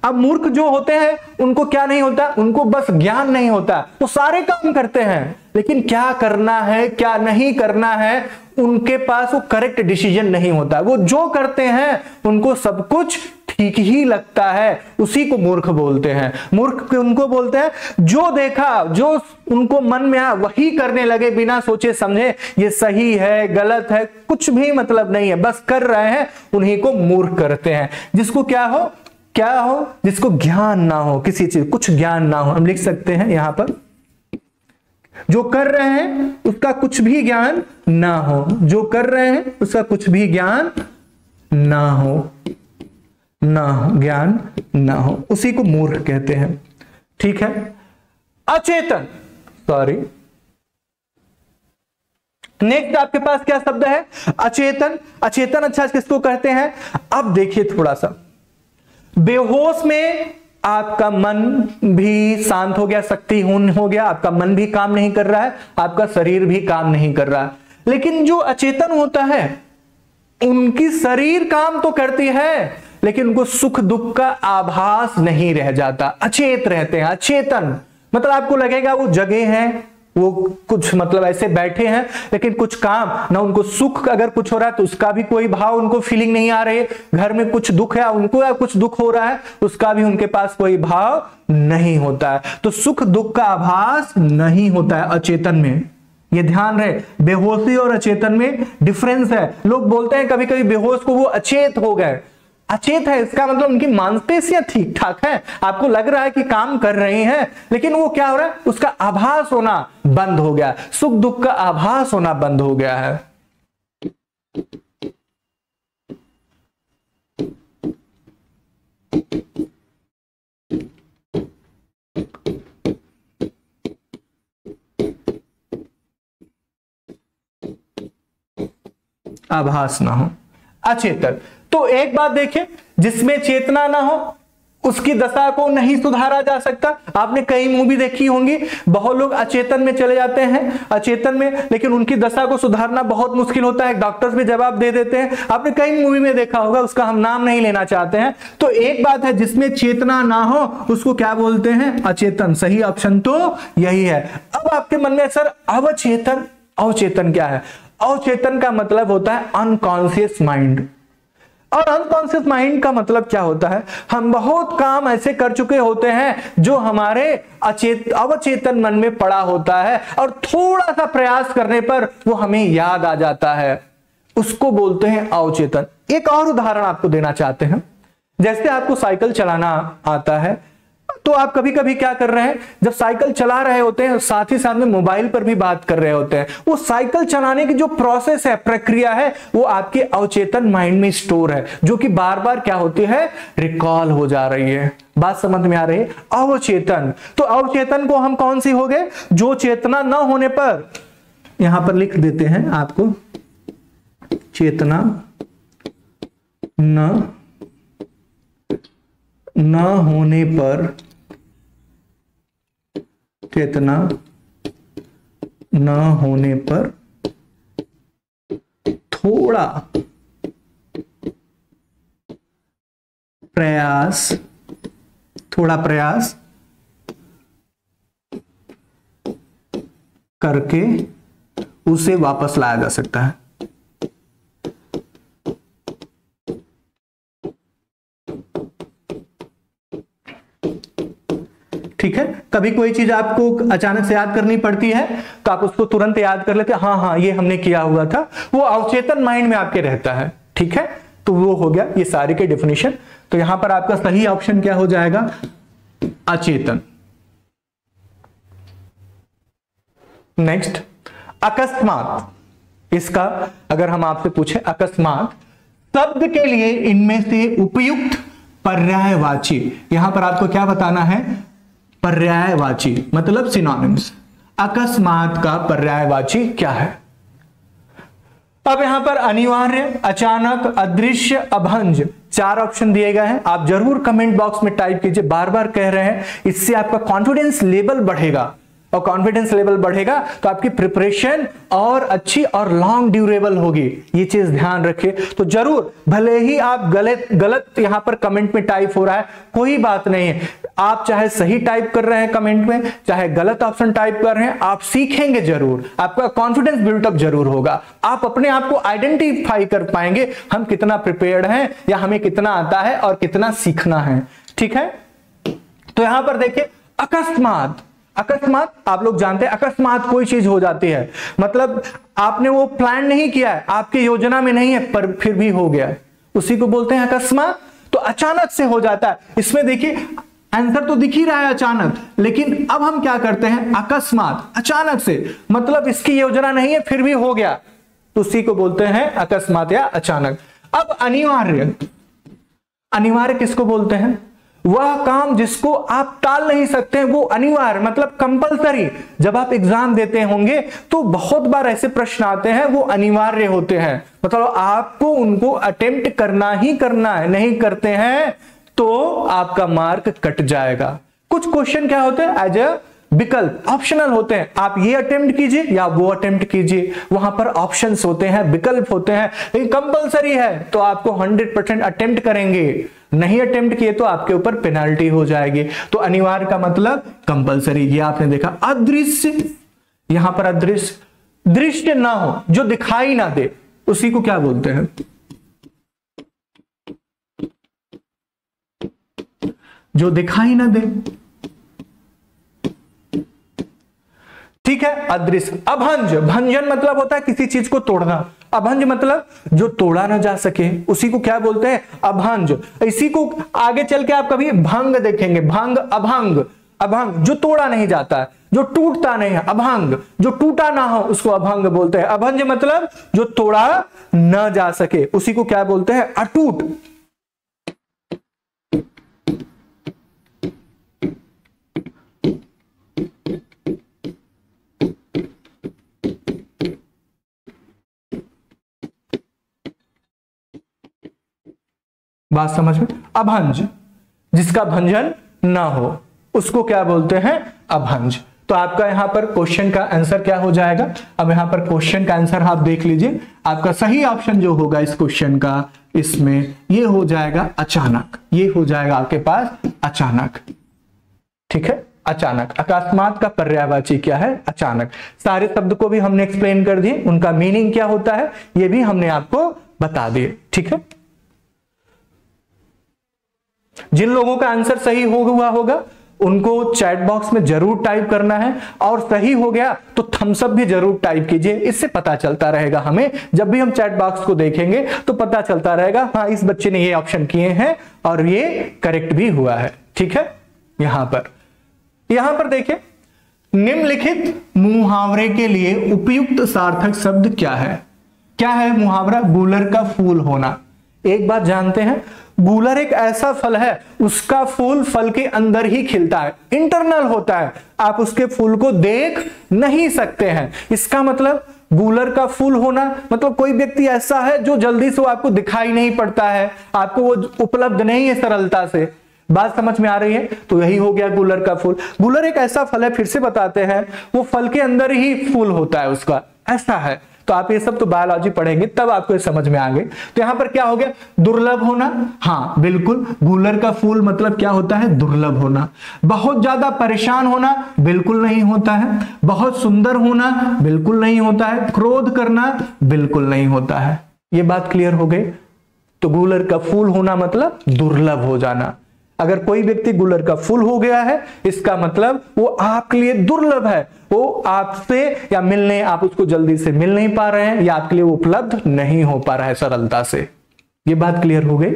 अब मूर्ख जो होते हैं उनको क्या नहीं होता, उनको बस ज्ञान नहीं होता, वो सारे काम करते हैं लेकिन क्या करना है क्या नहीं करना है उनके पास वो करेक्ट डिसीजन नहीं होता। वो जो करते हैं उनको सब कुछ ठीक ही लगता है, उसी को मूर्ख बोलते हैं। मूर्ख उनको बोलते हैं जो देखा, जो उनको मन में आया वही करने लगे, बिना सोचे समझे ये सही है गलत है कुछ भी मतलब नहीं है, बस कर रहे हैं, उन्हीं को मूर्ख करते हैं। जिसको क्या हो, क्या हो, जिसको ज्ञान ना हो, किसी चीज कुछ ज्ञान ना हो, हम लिख सकते हैं यहां पर जो कर रहे हैं उसका कुछ भी ज्ञान ना हो, जो कर रहे हैं उसका कुछ भी ज्ञान ना हो, ना हो, ज्ञान ना हो, उसी को मूर्ख कहते हैं। ठीक है, अचेतन, सॉरी, नेक्स्ट आपके पास क्या शब्द है? अचेतन। अचेतन अच्छा किसको कहते हैं? अब देखिए थोड़ा सा, बेहोश में आपका मन भी शांत हो गया, शक्तिहीन हो गया, आपका मन भी काम नहीं कर रहा है, आपका शरीर भी काम नहीं कर रहा है। लेकिन जो अचेतन होता है उनकी शरीर काम तो करती है लेकिन उनको सुख दुख का आभास नहीं रह जाता, अचेत रहते हैं। अचेतन मतलब आपको लगेगा वो जगे हैं, वो कुछ मतलब ऐसे बैठे हैं, लेकिन कुछ काम ना, उनको सुख अगर कुछ हो रहा है तो उसका भी कोई भाव उनको फीलिंग नहीं आ रही है, घर में कुछ दुख है उनको या कुछ दुख हो रहा है उसका भी उनके पास कोई भाव नहीं होता है। तो सुख दुख का आभास नहीं होता है अचेतन में, ये ध्यान रहे। बेहोशी और अचेतन में डिफरेंस है। लोग बोलते हैं कभी कभी बेहोश को वो अचेत हो गए, अचेत है इसका मतलब उनकी मांसपेशियां ठीक ठाक है, आपको लग रहा है कि काम कर रही हैं, लेकिन वो क्या हो रहा है, उसका आभास होना बंद हो गया, सुख दुख का आभास होना बंद हो गया है। आभास ना हो, अचेतन। तो एक बात देखिए, जिसमें चेतना ना हो उसकी दशा को नहीं सुधारा जा सकता। आपने कई मूवी देखी होंगी, बहुत लोग अचेतन में चले जाते हैं, अचेतन में, लेकिन उनकी दशा को सुधारना बहुत मुश्किल होता है, डॉक्टर्स भी जवाब दे देते हैं। आपने कई मूवी में देखा होगा, उसका हम नाम नहीं लेना चाहते हैं। तो एक बात है, जिसमें चेतना ना हो उसको क्या बोलते हैं? अचेतन। सही ऑप्शन तो यही है। अब आपके मन में सर अवचेतन, अवचेतन क्या है? अवचेतन का मतलब होता है अनकॉन्शियस माइंड। और अनकॉन्शियस माइंड का मतलब क्या होता है? हम बहुत काम ऐसे कर चुके होते हैं जो हमारे अवचेतन मन में पड़ा होता है और थोड़ा सा प्रयास करने पर वो हमें याद आ जाता है, उसको बोलते हैं अवचेतन। एक और उदाहरण आपको देना चाहते हैं। जैसे आपको साइकिल चलाना आता है तो आप कभी कभी क्या कर रहे हैं, जब साइकिल चला रहे होते हैं साथ ही साथ में मोबाइल पर भी बात कर रहे होते हैं। वो साइकिल चलाने की जो प्रोसेस है, प्रक्रिया है, वो आपके अवचेतन माइंड में स्टोर है, जो कि बार बार क्या होती है, रिकॉल हो जा रही है। बात समझ में आ रही है? अवचेतन। तो अवचेतन को हम कौन सी हो गए? जो चेतना न होने पर, यहां पर लिख देते हैं आपको, चेतना न होने पर, चेतना न होने पर थोड़ा प्रयास करके उसे वापस लाया जा सकता है। ठीक है, कभी कोई चीज आपको अचानक से याद करनी पड़ती है तो आप उसको तुरंत याद कर लेते हैं, हाँ हाँ ये हमने किया हुआ था, वो अवचेतन माइंड में आपके रहता है। ठीक है, तो वो हो गया ये सारे के डेफिनेशन। तो यहां पर आपका सही ऑप्शन क्या हो जाएगा? अचेतन। नेक्स्ट, अकस्मात। इसका अगर हम आपसे पूछे अकस्मात शब्द के लिए इनमें से उपयुक्त पर्यायवाची, यहां पर आपको क्या बताना है? पर्यायवाची मतलब सिनोनिम्स। अकस्मात का पर्यायवाची क्या है? अब यहां पर अनिवार्य, अचानक, अदृश्य, अभंज, 4 ऑप्शन दिए गए हैं। आप जरूर कमेंट बॉक्स में टाइप कीजिए, बार बार कह रहे हैं, इससे आपका कॉन्फिडेंस लेवल बढ़ेगा, और कॉन्फिडेंस लेवल बढ़ेगा तो आपकी प्रिपरेशन और अच्छी और लॉन्ग ड्यूरेबल होगी। ये चीज ध्यान रखिए। तो जरूर, भले ही आप गलत यहां पर कमेंट में टाइप हो रहा है, कोई बात नहीं है, आप चाहे सही टाइप कर रहे हैं कमेंट में, चाहे गलत ऑप्शन टाइप कर रहे हैं, आप सीखेंगे जरूर, आपका कॉन्फिडेंस बिल्टअप जरूर होगा। आप अपने आप को आइडेंटिफाई कर पाएंगे, हम कितना प्रिपेयर्ड हैं या हमें कितना आता है और कितना सीखना है। ठीक है, तो यहां पर देखिए अकस्मात। अकस्मात आप लोग जानते हैं, अकस्मात कोई चीज हो जाती है, मतलब आपने वो प्लान नहीं किया है, आपकी योजना में नहीं है, पर फिर भी हो गया, उसी को बोलते हैं अकस्मात। तो अचानक से हो जाता है। इसमें देखिए आंसर तो दिख ही रहा है अचानक, लेकिन अब हम क्या करते हैं? अकस्मात, अचानक से, मतलब इसकी योजना नहीं है फिर भी हो गया, तो उसी को बोलते हैं अकस्मात या अचानक। अब अनिवार्य, अनिवार्य किसको बोलते हैं? वह काम जिसको आप टाल नहीं सकते हैं, वो अनिवार्य मतलब कंपलसरी। जब आप एग्जाम देते होंगे तो बहुत बार ऐसे प्रश्न आते हैं वो अनिवार्य होते हैं, मतलब आपको उनको अटेम्प्ट करना ही करना है, नहीं करते हैं तो आपका मार्क कट जाएगा। कुछ क्वेश्चन क्या होते हैं एज अ विकल्प, ऑप्शनल होते हैं, आप ये अटेम्प्ट कीजिए या वो अटेम्प्ट कीजिए, वहां पर ऑप्शंस होते हैं, विकल्प होते हैं। लेकिन कंपलसरी है तो आपको 100% अटेम्प्ट करेंगे, नहीं अटेम्प्ट किए तो आपके ऊपर पेनाल्टी हो जाएगी। तो अनिवार्य का मतलब कंपलसरी। ये आपने देखा। अदृश्य, यहां पर अदृश्य, दृश्य ना हो, जो दिखाई ना दे, उसी को क्या बोलते हैं? जो दिखाई ना दे, ठीक है, अदृश्य। अभंज, भंजन मतलब होता है किसी चीज को तोड़ना, अभंज मतलब जो तोड़ा ना जा सके, उसी को क्या बोलते हैं? अभंज। इसी को आगे चल के आप कभी भंग देखेंगे, भंग, अभंग। अभंग जो तोड़ा नहीं जाता है, जो टूटता नहीं है, अभंग। जो टूटा ना हो उसको अभंग बोलते हैं। अभंज मतलब जो तोड़ा ना जा सके, उसी को क्या बोलते हैं? अटूट। बात समझ में? अभंज, जिसका भंजन ना हो उसको क्या बोलते हैं? अभंज। तो आपका यहां पर क्वेश्चन का आंसर क्या हो जाएगा? अब यहां पर क्वेश्चन का आंसर आप देख लीजिए। आपका सही ऑप्शन जो होगा इस क्वेश्चन का, इसमें ये हो जाएगा अचानक। ये हो जाएगा आपके पास अचानक, ठीक है, अचानक। अकस्मात का पर्यायवाची क्या है? अचानक। सारे शब्द को भी हमने एक्सप्लेन कर दिए, उनका मीनिंग क्या होता है ये भी हमने आपको बता दिए, ठीक है। जिन लोगों का आंसर सही हुआ होगा उनको चैट बॉक्स में जरूर टाइप करना है, और सही हो गया तो थम्स अप भी जरूर टाइप कीजिए। इससे पता चलता रहेगा हमें, जब भी हम चैट बॉक्स को देखेंगे तो पता चलता रहेगा हाँ इस बच्चे ने ये ऑप्शन किए हैं और ये करेक्ट भी हुआ है, ठीक है। यहां पर देखिए, निम्नलिखित मुहावरे के लिए उपयुक्त सार्थक शब्द क्या है? क्या है मुहावरा? गूलर का फूल होना। एक बात जानते हैं, गूलर एक ऐसा फल है, उसका फूल फल के अंदर ही खिलता है, इंटरनल होता है, आप उसके फूल को देख नहीं सकते हैं। इसका मतलब गूलर का फूल होना मतलब कोई व्यक्ति ऐसा है जो जल्दी से आपको दिखाई नहीं पड़ता है, आपको वो उपलब्ध नहीं है सरलता से। बात समझ में आ रही है? तो यही हो गया गूलर का फूल। गूलर एक ऐसा फल है, फिर से बताते हैं, वो फल के अंदर ही फूल होता है उसका, ऐसा है। तो आप ये सब तो बायोलॉजी पढ़ेंगे तब आपको ये समझ में आ गए। तो यहां पर क्या हो गया? दुर्लभ होना। हाँ बिल्कुल, गूलर का फूल मतलब क्या होता है? दुर्लभ होना। बहुत ज्यादा परेशान होना बिल्कुल नहीं होता है। बहुत सुंदर होना बिल्कुल नहीं होता है। क्रोध करना बिल्कुल नहीं होता है। ये बात क्लियर हो गई? तो गूलर का फूल होना मतलब दुर्लभ हो जाना। अगर कोई व्यक्ति गूलर का फूल हो गया है, इसका मतलब वो आपके लिए दुर्लभ है, वो आपसे या मिलने, आप उसको जल्दी से मिल नहीं पा रहे हैं, या आपके लिए वो उपलब्ध नहीं हो पा रहा है सरलता से। ये बात क्लियर हो गई?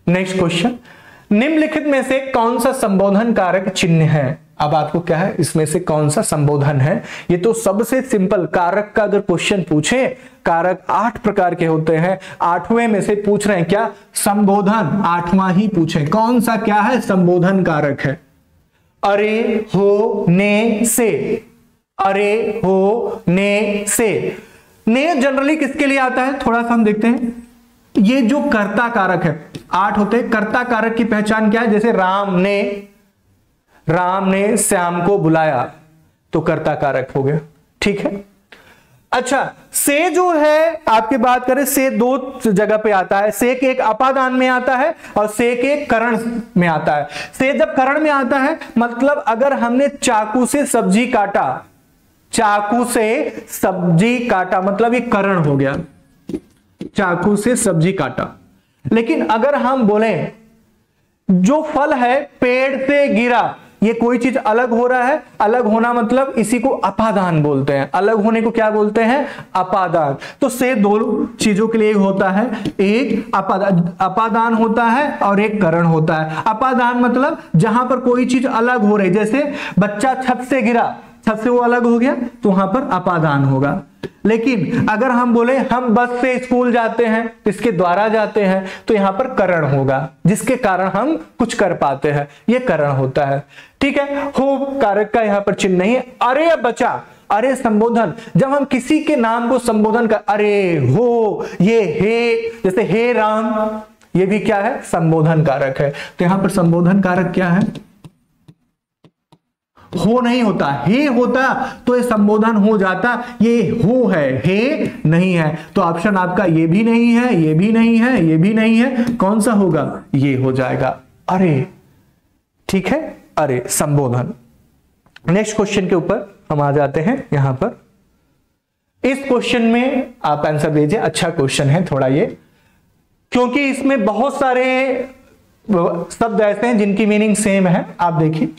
नेक्स्ट क्वेश्चन, निम्नलिखित में से कौन सा संबोधन कारक चिन्ह है? अब आपको क्या है, इसमें से कौन सा संबोधन है? ये तो सबसे सिंपल कारक का अगर क्वेश्चन पूछे, कारक 8 प्रकार के होते हैं, 8वें में से पूछ रहे हैं क्या? संबोधन 8वां ही पूछे। कौन सा क्या है? संबोधन कारक है। अरे हो ने से, अरे हो ने से। ने जनरली किसके लिए आता है? थोड़ा सा हम देखते हैं। ये जो कर्ता कारक है, 8 होते हैं। कर्ता कारक की पहचान क्या है? जैसे राम ने श्याम को बुलाया, तो कर्ता कारक हो गया, ठीक है। अच्छा, से जो है आपकी बात करें, से 2 जगह पे आता है। से के एक अपादान में आता है और से के करण में आता है। से जब करण में आता है मतलब अगर हमने चाकू से सब्जी काटा, चाकू से सब्जी काटा मतलब ये करण हो गया, चाकू से सब्जी काटा। लेकिन अगर हम बोले जो फल है पेड़ से गिरा, ये कोई चीज अलग हो रहा है, अलग होना मतलब इसी को अपादान बोलते हैं। अलग होने को क्या बोलते हैं? अपादान। तो से 2 चीजों के लिए होता है, एक अपादान होता है और एक करण होता है। अपादान मतलब जहां पर कोई चीज अलग हो रही, जैसे बच्चा छत से गिरा, छत से वो अलग हो गया तो वहां पर अपादान होगा। लेकिन अगर हम बोले हम बस से स्कूल जाते हैं, इसके द्वारा जाते हैं, तो यहां पर करण होगा, जिसके कारण हम कुछ कर पाते हैं, ये करण होता है। ठीक है, हो कारक का यहां पर चिन्ह नहीं है। अरे बचा, अरे संबोधन, जब हम किसी के नाम को संबोधन कर, अरे हो, ये हे, जैसे हे राम, ये भी क्या है, संबोधन कारक है। तो यहां पर संबोधन कारक क्या है, हो नहीं होता, हे होता तो ये संबोधन हो जाता, ये हो है, हे नहीं है। तो ऑप्शन आपका ये भी नहीं है, ये भी नहीं है, ये भी नहीं है, कौन सा होगा, ये हो जाएगा, अरे। ठीक है, अरे संबोधन। नेक्स्ट क्वेश्चन के ऊपर हम आ जाते हैं। यहां पर इस क्वेश्चन में आप आंसर दीजिए, अच्छा क्वेश्चन है थोड़ा ये, क्योंकि इसमें बहुत सारे शब्द ऐसे हैं जिनकी मीनिंग सेम है। आप देखिए,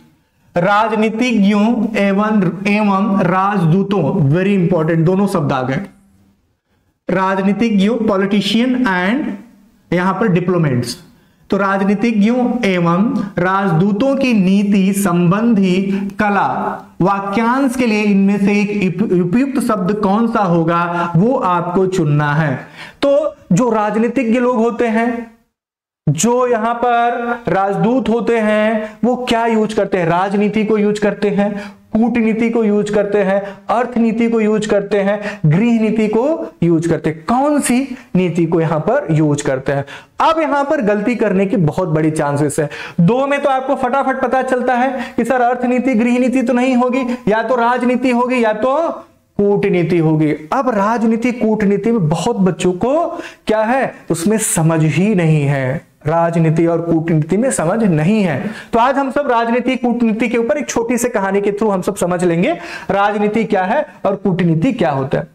राजनीतिज्ञों एवं राजदूतों, वेरी इंपॉर्टेंट, दोनों शब्द आ गए। राजनीतिज्ञों, पॉलिटिशियन एंड यहां पर डिप्लोमेट्स। तो राजनीतिज्ञों एवं राजदूतों की नीति संबंधी कला वाक्यांश के लिए इनमें से एक उपयुक्त शब्द कौन सा होगा, वो आपको चुनना है। तो जो राजनीतिज्ञ लोग होते हैं, जो यहां पर राजदूत होते हैं, वो क्या यूज करते हैं, राजनीति को यूज करते हैं, कूटनीति को यूज करते हैं, अर्थनीति को यूज करते हैं, गृह नीति को यूज करते हैं। कौन सी नीति को यहां पर यूज करते हैं। अब यहां पर गलती करने की बहुत बड़ी चांसेस है। दो में तो आपको फटाफट पता चलता है कि सर अर्थनीति गृह नीति तो नहीं होगी, या तो राजनीति होगी या तो कूटनीति होगी। अब राजनीति कूटनीति में बहुत बच्चों को क्या है, उसमें समझ ही नहीं है, राजनीति और कूटनीति में समझ नहीं है। तो आज हम सब राजनीति कूटनीति के ऊपर एक छोटी सी कहानी के थ्रू हम सब समझ लेंगे राजनीति क्या है और कूटनीति क्या होता है।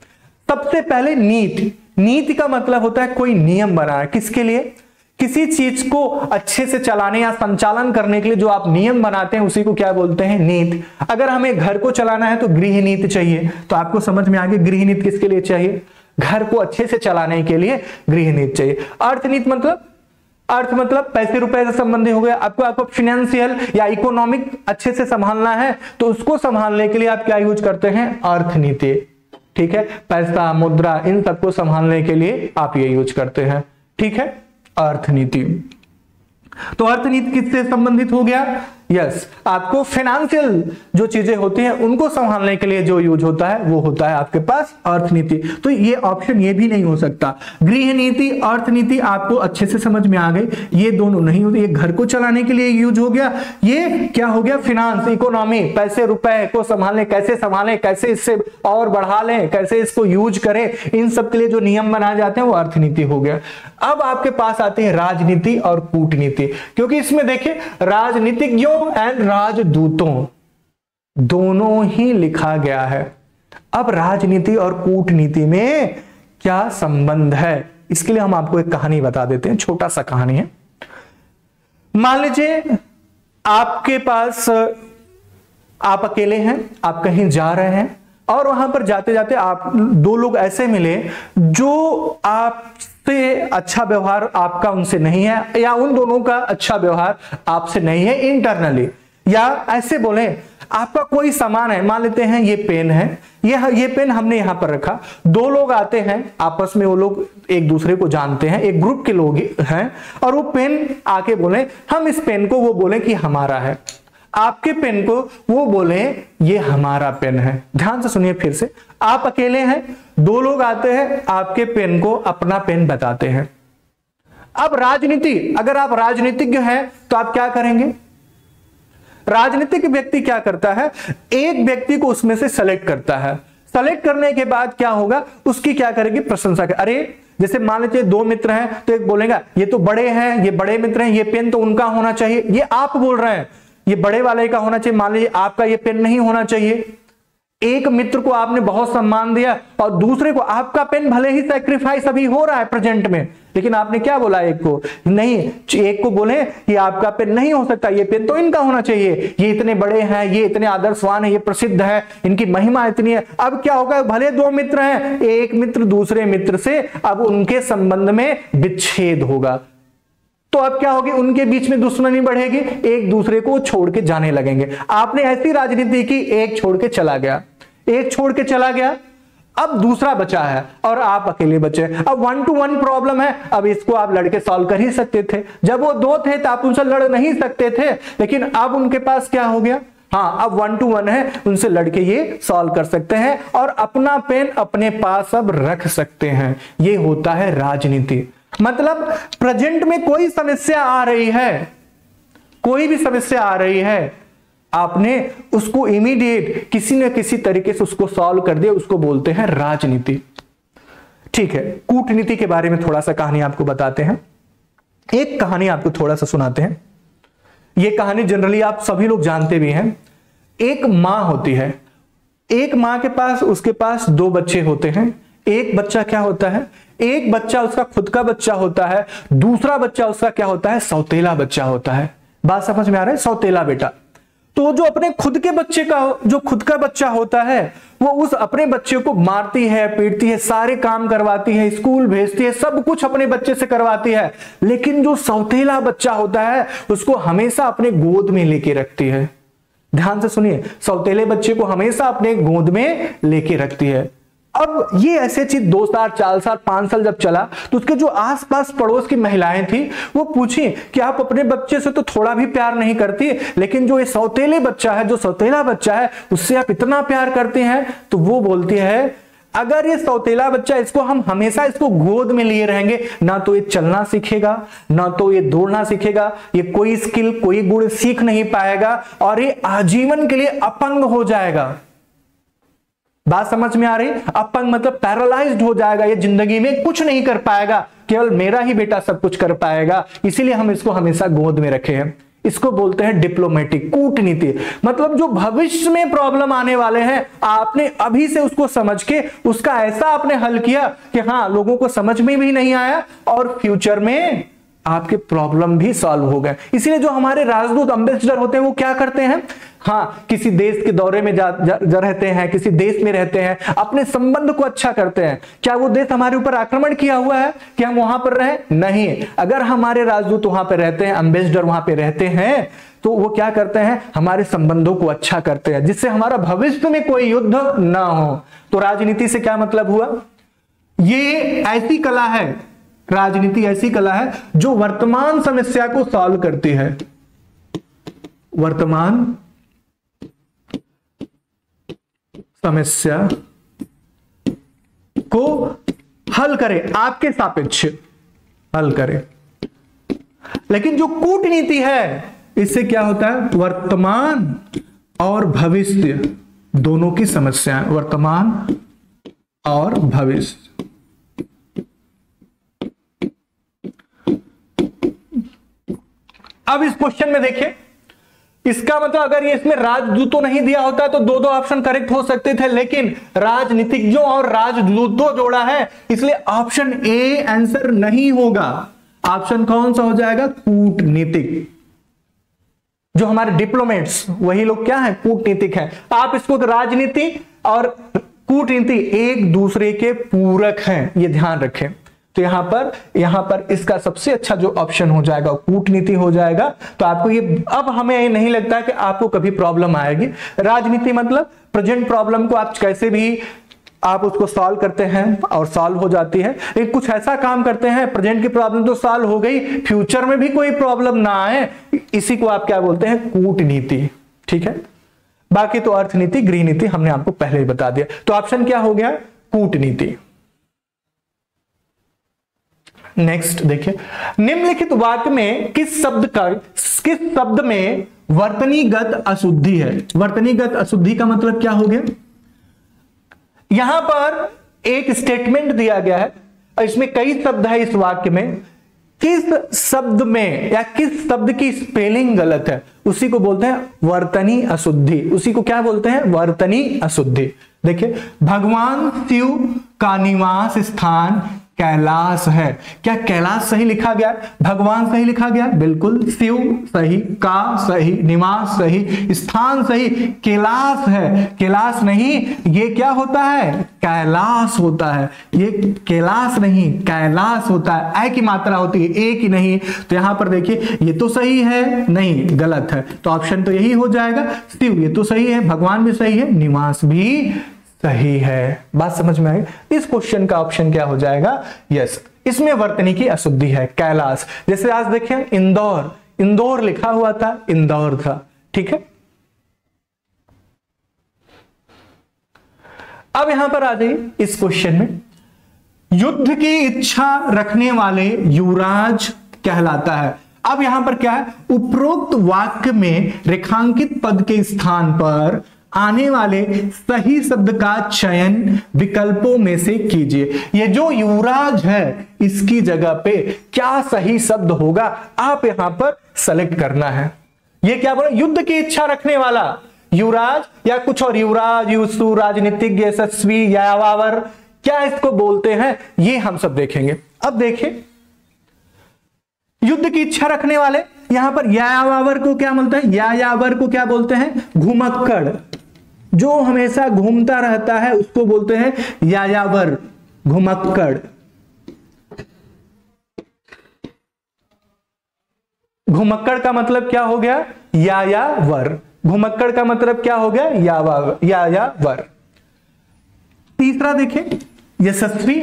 सबसे पहले नीति। नीति का मतलब होता है कोई नियम बनाना, किसके लिए, किसी चीज को अच्छे से चलाने या संचालन करने के लिए जो आप नियम बनाते हैं उसी को क्या बोलते हैं, नीति। अगर हमें घर को चलाना है तो गृह नीति चाहिए, तो आपको समझ में आ गया गृह नीति किसके लिए चाहिए, घर को अच्छे से चलाने के लिए गृह नीति चाहिए। अर्थनीति मतलब, अर्थ मतलब पैसे रुपए से संबंधित हो गया। आपको फाइनेंशियल या इकोनॉमिक अच्छे से संभालना है तो उसको संभालने के लिए आप क्या यूज करते हैं, अर्थनीति। ठीक है, पैसा मुद्रा इन सबको संभालने के लिए आप ये यूज करते हैं। ठीक है, अर्थनीति। तो अर्थनीति किससे संबंधित हो गया, यस, आपको फाइनेंशियल जो चीजें होती हैं उनको संभालने के लिए जो यूज होता है वो होता है आपके पास अर्थनीति। तो ये ऑप्शन ये भी नहीं हो सकता। गृह नीति अर्थनीति आपको अच्छे से समझ में आ गई, ये दोनों नहीं होते। ये घर को चलाने के लिए यूज हो गया, ये क्या हो गया, फिनांस इकोनॉमी, पैसे रुपए को संभालने, कैसे संभालें, कैसे इससे और बढ़ा लें, कैसे इसको यूज करें, इन सब के लिए जो नियम बनाए जाते हैं वो अर्थनीति हो गया। अब आपके पास आते हैं राजनीति और कूटनीति, क्योंकि इसमें देखिए राजनीतिज्ञों एंड राजदूतों दोनों ही लिखा गया है। अब राजनीति और कूटनीति में क्या संबंध है, इसके लिए हम आपको एक कहानी बता देते हैं, छोटा सा कहानी है। मान लीजिए आपके पास, आप अकेले हैं, आप कहीं जा रहे हैं और वहां पर जाते जाते आप दो लोग ऐसे मिले जो आपसे अच्छा व्यवहार आपका उनसे नहीं है, या उन दोनों का अच्छा व्यवहार आपसे नहीं है इंटरनली, या ऐसे बोले आपका कोई सामान है, मान लेते हैं ये पेन है, ये पेन हमने यहां पर रखा, दो लोग आते हैं आपस में, वो लोग एक दूसरे को जानते हैं, एक ग्रुप के लोग हैं, और वो पेन आके बोले हम इस पेन को, वो बोले कि हमारा है, आपके पेन को वो बोले ये हमारा पेन है। ध्यान से सुनिए फिर से, आप अकेले हैं, दो लोग आते हैं, आपके पेन को अपना पेन बताते हैं। अब राजनीति, अगर आप राजनीतिज्ञ हैं तो आप क्या करेंगे, राजनीतिक व्यक्ति क्या करता है, एक व्यक्ति को उसमें से सेलेक्ट करता है, सेलेक्ट करने के बाद क्या होगा, उसकी क्या करेगी, प्रशंसा कर। अरे जैसे मान लीजिए दो मित्र हैं तो एक बोलेगा ये तो बड़े हैं, ये बड़े मित्र हैं, ये पेन तो उनका होना चाहिए, ये आप बोल रहे हैं ये बड़े वाले का होना चाहिए, मान लीजिए आपका ये पेन नहीं होना चाहिए। एक मित्र को आपने बहुत सम्मान दिया और दूसरे को, आपका पेन भले ही सैक्रिफाइस अभी हो रहा है प्रेजेंट में, लेकिन आपने क्या बोला, एक को नहीं, एक को बोले कि आपका पेन नहीं हो सकता, ये पेन तो इनका होना चाहिए, ये इतने बड़े हैं, ये इतने आदर्शवान है, ये प्रसिद्ध है, इनकी महिमा इतनी है। अब क्या होगा, भले दो मित्र हैं, एक मित्र दूसरे मित्र से अब उनके संबंध में विच्छेद होगा, तो अब क्या होगी, उनके बीच में दुश्मनी बढ़ेगी, एक दूसरे को छोड़ के जाने लगेंगे। आपने ऐसी राजनीति की, एक छोड़ के चला गया, एक छोड़ के चला गया। अब दूसरा बचा है और आप अकेले बचे। अब 1 to 1 प्रॉब्लम है, अब इसको आप लड़के सॉल्व कर ही सकते थे। जब वो 2 थे तो आप उनसे लड़ नहीं सकते थे, लेकिन अब उनके पास क्या हो गया, हाँ अब 1 to 1 है, उनसे लड़के ये सॉल्व कर सकते हैं और अपना पेन अपने पास अब रख सकते हैं। ये होता है राजनीति। मतलब प्रेजेंट में कोई समस्या आ रही है, कोई भी समस्या आ रही है, आपने उसको इमीडिएट किसी न किसी तरीके से उसको सॉल्व कर दिया, उसको बोलते हैं राजनीति। ठीक है, कूटनीति के बारे में थोड़ा सा कहानी आपको बताते हैं। एक कहानी आपको थोड़ा सा सुनाते हैं। यह कहानी जनरली आप सभी लोग जानते भी हैं। एक मां होती है, एक मां के पास, उसके पास 2 बच्चे होते हैं। एक बच्चा क्या होता है, एक बच्चा उसका खुद का बच्चा होता है, दूसरा बच्चा उसका क्या होता है, सौतेला बच्चा होता है। बात समझ में आ रहा है, सौतेला बेटा। तो जो अपने खुद के बच्चे का, जो खुद का बच्चा होता है, वो उस अपने बच्चे को मारती है, पीटती है, सारे काम करवाती है, स्कूल भेजती है, सब कुछ अपने बच्चे से करवाती है। लेकिन जो सौतेला बच्चा होता है उसको हमेशा अपने गोद में लेके रखती है। ध्यान से सुनिए, सौतेले बच्चे को हमेशा अपने गोद में लेके रखती है। अब ये ऐसे चीज 2 साल 4 साल 5 साल जब चला तो उसके जो आसपास पड़ोस की महिलाएं थी वो पूछी कि आप अपने बच्चे से तो थोड़ा भी प्यार नहीं करती, लेकिन जो ये सौतेले बच्चा है, जो सौतेला बच्चा है, उससे आप इतना प्यार करते हैं। तो वो बोलती है अगर ये सौतेला बच्चा, इसको हम हमेशा इसको गोद में लिए रहेंगे, ना तो ये चलना सीखेगा, ना तो ये दौड़ना सीखेगा, ये कोई स्किल, कोई गुण सीख नहीं पाएगा और ये आजीवन के लिए अपंग हो जाएगा। बात समझ में आ रही? अपंग मतलब पैरालाइज्ड हो जाएगा, ये जिंदगी में कुछ नहीं कर पाएगा, केवल मेरा ही बेटा सब कुछ कर पाएगा, इसीलिए हम इसको हमेशा गोद में रखे हैं। इसको बोलते हैं डिप्लोमेटिक, कूटनीति। मतलब जो भविष्य में प्रॉब्लम आने वाले हैं, आपने अभी से उसको समझ के उसका ऐसा आपने हल किया कि हाँ लोगों को समझ में भी नहीं आया और फ्यूचर में आपके प्रॉब्लम भी सॉल्व हो गए। इसीलिए जो हमारे राजदूत, एम्बेसडर होते हैं, वो क्या करते हैं, हाँ किसी देश के दौरे में जा रहते हैं, किसी देश में रहते हैं, अपने संबंध को अच्छा करते हैं। क्या वो देश हमारे ऊपर आक्रमण किया हुआ है कि हम वहां पर रहे? नहीं। अगर हमारे राजदूत वहां पर रहते हैं, एम्बेसडर वहां पर रहते हैं, तो वो क्या करते हैं, हमारे संबंधों को अच्छा करते हैं, जिससे हमारा भविष्य में कोई युद्ध ना हो। तो राजनीति से क्या मतलब हुआ, ये ऐसी कला है, राजनीति ऐसी कला है जो वर्तमान समस्या को सॉल्व करती है, वर्तमान समस्या को हल करे, आपके सापेक्ष हल करे। लेकिन जो कूटनीति है, इससे क्या होता है, वर्तमान और भविष्य दोनों की समस्याएं, वर्तमान और भविष्य। अब इस क्वेश्चन में देखिए, इसका मतलब अगर ये इसमें राजदूतों नहीं दिया होता तो 2 ऑप्शन करेक्ट हो सकते थे, लेकिन राजनीतिज्ञों और राजदूतों जोड़ा है, इसलिए ऑप्शन ए आंसर नहीं होगा। ऑप्शन कौन सा हो जाएगा, कूटनीतिक। जो हमारे डिप्लोमेट्स, वही लोग क्या है, कूटनीतिक है। आप इसको राजनीति और कूटनीति एक दूसरे के पूरक हैं, ये ध्यान रखें। तो यहां पर इसका सबसे अच्छा जो ऑप्शन हो जाएगा कूटनीति हो जाएगा। तो आपको ये, अब हमें नहीं लगता कि आपको कभी प्रॉब्लम आएगी। राजनीति मतलब प्रेजेंट प्रॉब्लम को आप कैसे भी आप उसको सॉल्व करते हैं और सॉल्व हो जाती है, लेकिन कुछ ऐसा काम करते हैं, प्रेजेंट की प्रॉब्लम तो सॉल्व हो गई, फ्यूचर में भी कोई प्रॉब्लम ना आए, इसी को आप क्या बोलते हैं, कूटनीति। ठीक है, बाकी तो अर्थनीति, गृहनीति हमने आपको पहले ही बता दिया। तो ऑप्शन क्या हो गया, कूटनीति। नेक्स्ट देखिए, निम्नलिखित वाक्य में किस शब्द में वर्तनीगत अशुद्धि है। वर्तनीगत अशुद्धि का मतलब क्या हो गया, यहां पर एक स्टेटमेंट दिया गया है और इसमें कई शब्द है इस वाक्य में, किस शब्द में या किस शब्द की स्पेलिंग गलत है, उसी को बोलते हैं वर्तनी अशुद्धि। उसी को क्या बोलते हैं, वर्तनी अशुद्धि। देखिए, भगवान शिव का निवास स्थान कैलाश है। क्या कैलाश सही लिखा गया, भगवान सही लिखा गया, बिल्कुल। शिव सही, का सही, निवास सही, स्थान सही, कैलाश है, कैलाश नहीं, ये क्या होता है, कैलाश होता है। ये कैलाश नहीं, कैलाश होता है, ए की मात्रा होती है, ए की नहीं। तो यहां पर देखिए, ये तो सही है, नहीं गलत है। तो ऑप्शन तो यही हो जाएगा, शिव ये तो सही है, भगवान भी सही है, निवास भी सही है। बात समझ में आई? इस क्वेश्चन का ऑप्शन क्या हो जाएगा? यस, इसमें वर्तनी की अशुद्धि है। कैलाश, जैसे आज देखें इंदौर, इंदौर लिखा हुआ था, इंदौर था। ठीक है, अब यहां पर आ जाइए इस क्वेश्चन में, युद्ध की इच्छा रखने वाले युवराज कहलाता है। अब यहां पर क्या है? उपरोक्त वाक्य में रेखांकित पद के स्थान पर आने वाले सही शब्द का चयन विकल्पों में से कीजिए। ये जो युवराज है इसकी जगह पे क्या सही शब्द होगा, आप यहां पर सेलेक्ट करना है। ये क्या बोला? युद्ध की इच्छा रखने वाला युवराज या कुछ और, युवराज, युसु, राजनीतिज्ञ, यशस्वी, यायावर, क्या इसको बोलते हैं, ये हम सब देखेंगे। अब देखिए, युद्ध की इच्छा रखने वाले, यहां पर यायावर को क्या बोलते हैं? यायावर को क्या बोलते हैं? घुमक्कड़, जो हमेशा घूमता रहता है उसको बोलते हैं यायावर, घुमक्कड़। घुमक्कड़ का मतलब क्या हो गया? यायावर। घुमक्कड़ का मतलब क्या हो गया? यायावर। तीसरा देखें, यशस्वी,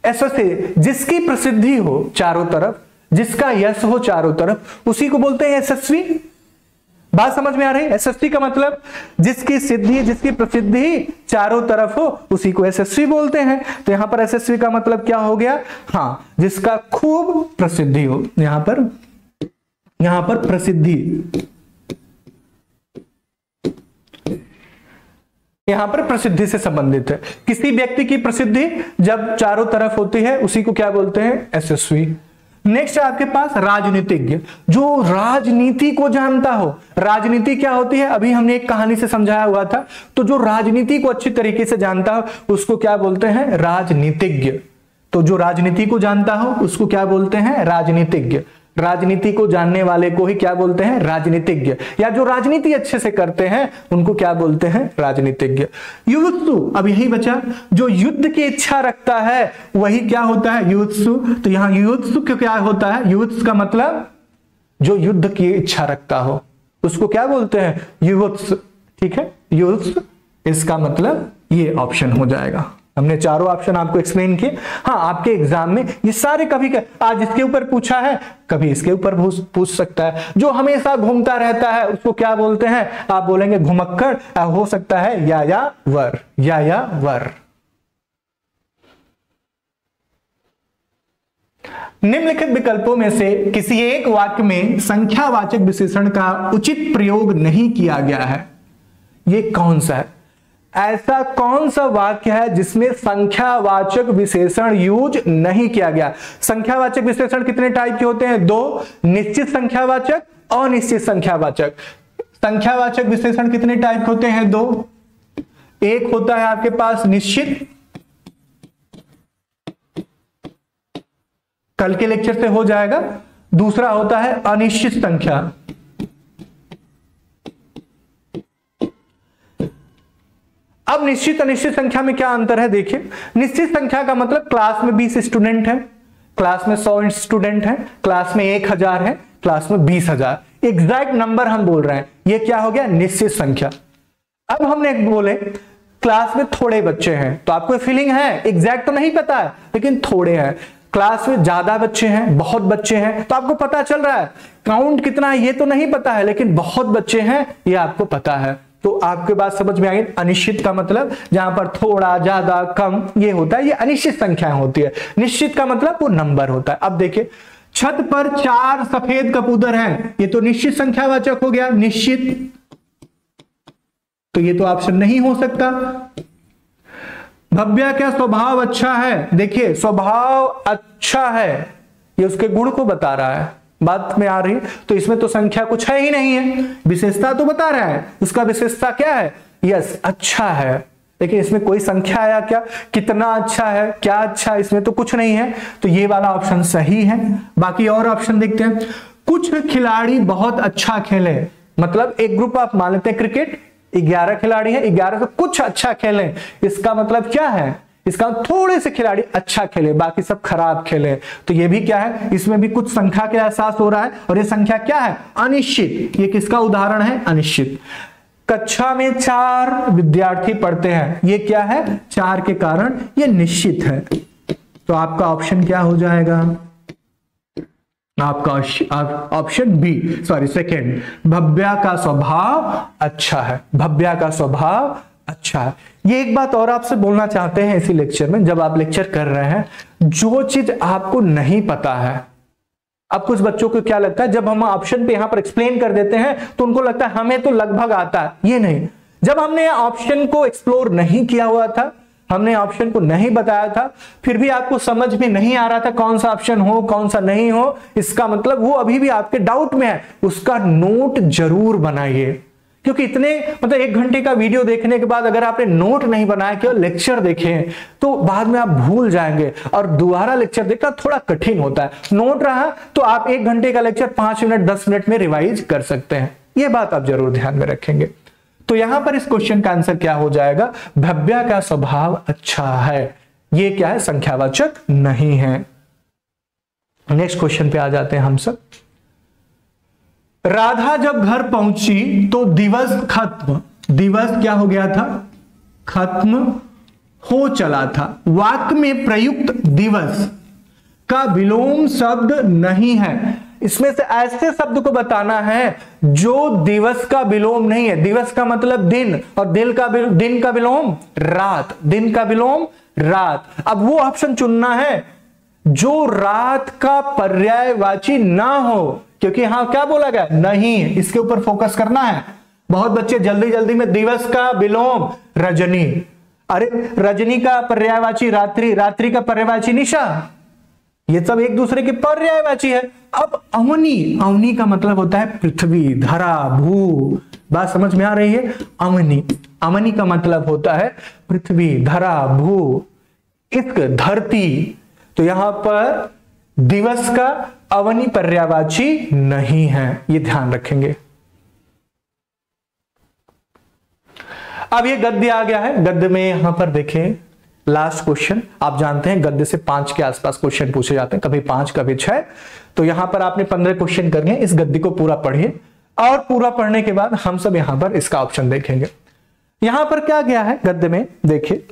ऐसे जिसकी प्रसिद्धि हो चारों तरफ, जिसका यश हो चारों तरफ, उसी को बोलते हैं यशस्वी। बात समझ में आ रही है? यशस्वी का मतलब जिसकी सिद्धि, जिसकी प्रसिद्धि चारों तरफ हो, उसी को यशस्वी बोलते हैं। तो यहां पर यशस्वी का मतलब क्या हो गया? हाँ, जिसका खूब प्रसिद्धि हो। यहां पर प्रसिद्धि, यहां पर प्रसिद्धि से संबंधित है। किसी व्यक्ति की प्रसिद्धि जब चारों तरफ होती है उसी को क्या बोलते हैं? यशस्वी। नेक्स्ट है आपके पास राजनीतिज्ञ, जो राजनीति को जानता हो। राजनीति क्या होती है? अभी हमने एक कहानी से समझाया हुआ था। तो जो राजनीति को अच्छी तरीके से जानता हो उसको क्या बोलते हैं? राजनीतिज्ञ। तो जो राजनीति को जानता हो उसको क्या बोलते हैं? राजनीतिज्ञ। राजनीति को जानने वाले को ही क्या बोलते हैं? राजनीतिज्ञ। या जो राजनीति अच्छे से करते हैं उनको क्या बोलते हैं? राजनीतिज्ञ। युत्सु, अब यही बचा, जो युद्ध की इच्छा रखता है वही क्या होता है? युत्सु। तो यहां युत्सु क्या होता है? युत्स का मतलब जो युद्ध की इच्छा रखता हो उसको क्या बोलते हैं? युत्स। ठीक है, युत्स, इसका मतलब ये ऑप्शन हो जाएगा। हमने चारों ऑप्शन आपको एक्सप्लेन किए। हाँ, आपके एग्जाम में ये सारे कभी आज इसके ऊपर पूछा है, कभी इसके ऊपर पूछ सकता है। जो हमेशा घूमता रहता है उसको क्या बोलते हैं? आप बोलेंगे घुमक्कड़, हो सकता है यायावर, यायावर। निम्नलिखित विकल्पों में से किसी एक वाक्य में संख्यावाचक विशेषण का उचित प्रयोग नहीं किया गया है। ये कौन सा है? ऐसा कौन सा वाक्य है जिसमें संख्यावाचक विशेषण यूज नहीं किया गया? संख्यावाचक विशेषण कितने टाइप के होते हैं? दो, निश्चित संख्यावाचक, अनिश्चित संख्यावाचक। संख्यावाचक विशेषण कितने टाइप के होते हैं? दो। एक होता है आपके पास निश्चित, कल के लेक्चर से हो जाएगा। दूसरा होता है अनिश्चित संख्या। अब निश्चित अनिश्चित संख्या में क्या अंतर है? देखिए, निश्चित संख्या का मतलब क्लास में 20 स्टूडेंट हैं, क्लास में 100 स्टूडेंट हैं, क्लास में 1000 है, क्लास में 20,000, एग्जैक्ट नंबर हम बोल रहे हैं। ये क्या हो गया? निश्चित संख्या। अब हमने बोले क्लास में थोड़े बच्चे हैं, तो आपको फीलिंग है, एग्जैक्ट तो नहीं पता है लेकिन थोड़े हैं। क्लास में ज्यादा बच्चे हैं, बहुत बच्चे हैं, तो आपको पता चल रहा है। काउंट कितना है ये तो नहीं पता है लेकिन बहुत बच्चे हैं ये आपको पता है। तो आपके बात समझ में आ गई। अनिश्चित का मतलब जहां पर थोड़ा, ज्यादा, कम ये होता है, ये अनिश्चित संख्याएं होती है। निश्चित का मतलब वो नंबर होता है। अब देखिए, छत पर 4 सफेद कबूतर हैं, ये तो निश्चित संख्यावाचक हो गया, निश्चित। तो ये तो ऑप्शन नहीं हो सकता। भव्या का स्वभाव अच्छा है, देखिए स्वभाव अच्छा है, ये उसके गुण को बता रहा है। बात में आ रही, तो इसमें तो संख्या कुछ है ही नहीं है, विशेषता तो बता रहा है। उसका विशेषता क्या है? यस, अच्छा है, लेकिन इसमें कोई संख्या आया क्या? कितना अच्छा है, क्या अच्छा है? इसमें तो कुछ नहीं है। तो ये वाला ऑप्शन सही है। बाकी और ऑप्शन देखते हैं। कुछ खिलाड़ी बहुत अच्छा खेले, मतलब एक ग्रुप आप मान लेते हैं क्रिकेट, 11 खिलाड़ी हैं, 11 से कुछ अच्छा खेले, इसका मतलब क्या है? इसका थोड़े से खिलाड़ी अच्छा खेले, बाकी सब खराब खेले। तो ये भी क्या है? इसमें भी कुछ संख्या का एहसास हो रहा है। और ये संख्या क्या है? अनिश्चित। ये किसका उदाहरण है? अनिश्चित। कक्षा में 4 विद्यार्थी पढ़ते हैं, ये क्या है, 4 के कारण ये निश्चित है। तो आपका ऑप्शन क्या हो जाएगा, आपका option B, sorry second, Bhavya का स्वभाव अच्छा है, भव्या का स्वभाव अच्छा है। ये एक बात और आपसे बोलना चाहते हैं इसी लेक्चर में, जब आप लेक्चर कर रहे हैं, जो चीज आपको नहीं पता है, अब कुछ बच्चों को क्या लगता है, जब हम ऑप्शन पे यहां पर एक्सप्लेन कर देते हैं तो उनको लगता है हमें तो लगभग आता है, ये नहीं। जब हमने ऑप्शन को एक्सप्लोर नहीं किया हुआ था, हमने ऑप्शन को नहीं बताया था, फिर भी आपको समझ में नहीं आ रहा था कौन सा ऑप्शन हो कौन सा नहीं हो, इसका मतलब वो अभी भी आपके डाउट में है, उसका नोट जरूर बनाइए। क्योंकि इतने मतलब 1 घंटे का वीडियो देखने के बाद अगर आपने नोट नहीं बनाया, केवल लेक्चर देखे, तो बाद में आप भूल जाएंगे और दोबारा लेक्चर देखना थोड़ा कठिन होता है। नोट रहा तो आप 1 घंटे का लेक्चर 5 मिनट 10 मिनट में रिवाइज कर सकते हैं, ये बात आप जरूर ध्यान में रखेंगे। तो यहां पर इस क्वेश्चन का आंसर क्या हो जाएगा, भव्या का स्वभाव अच्छा है, ये क्या है, संख्यावाचक नहीं है। नेक्स्ट क्वेश्चन पे आ जाते हैं हम सब। राधा जब घर पहुंची तो दिवस खत्म, दिवस क्या हो गया था, खत्म हो चला था। वाक्य में प्रयुक्त दिवस का विलोम शब्द नहीं है, इसमें से ऐसे शब्द को बताना है जो दिवस का विलोम नहीं है। दिवस का मतलब दिन, और दिन का विलोम रात, दिन का विलोम रात। अब वो ऑप्शन चुनना है जो रात का पर्यायवाची ना हो, क्योंकि यहां क्या बोला गया, नहीं, इसके ऊपर फोकस करना है। बहुत बच्चे जल्दी जल्दी में दिवस का विलोम रजनी, अरे रजनी का पर्यायवाची रात्रि, रात्रि का पर्यायवाची निशा, ये सब एक दूसरे के पर्यायवाची है। अब अवनी, अवनी का मतलब होता है पृथ्वी, धरा, भू, बात समझ में आ रही है। अवनी, अवनी का मतलब होता है पृथ्वी, धरा, भू, इश्क, धरती। तो यहां पर दिवस का अवनी पर्यायवाची नहीं है, ये ध्यान रखेंगे। अब ये गद्य आ गया है, गद्य में यहां पर देखें लास्ट क्वेश्चन, आप जानते हैं गद्य से 5 के आसपास क्वेश्चन पूछे जाते हैं, कभी 5 कभी 6। तो यहां पर आपने 15 क्वेश्चन करने, इस गद्य को पूरा पढ़िए और पूरा पढ़ने के बाद हम सब यहां पर इसका ऑप्शन देखेंगे। यहां पर क्या गया है गद्य में, देखिए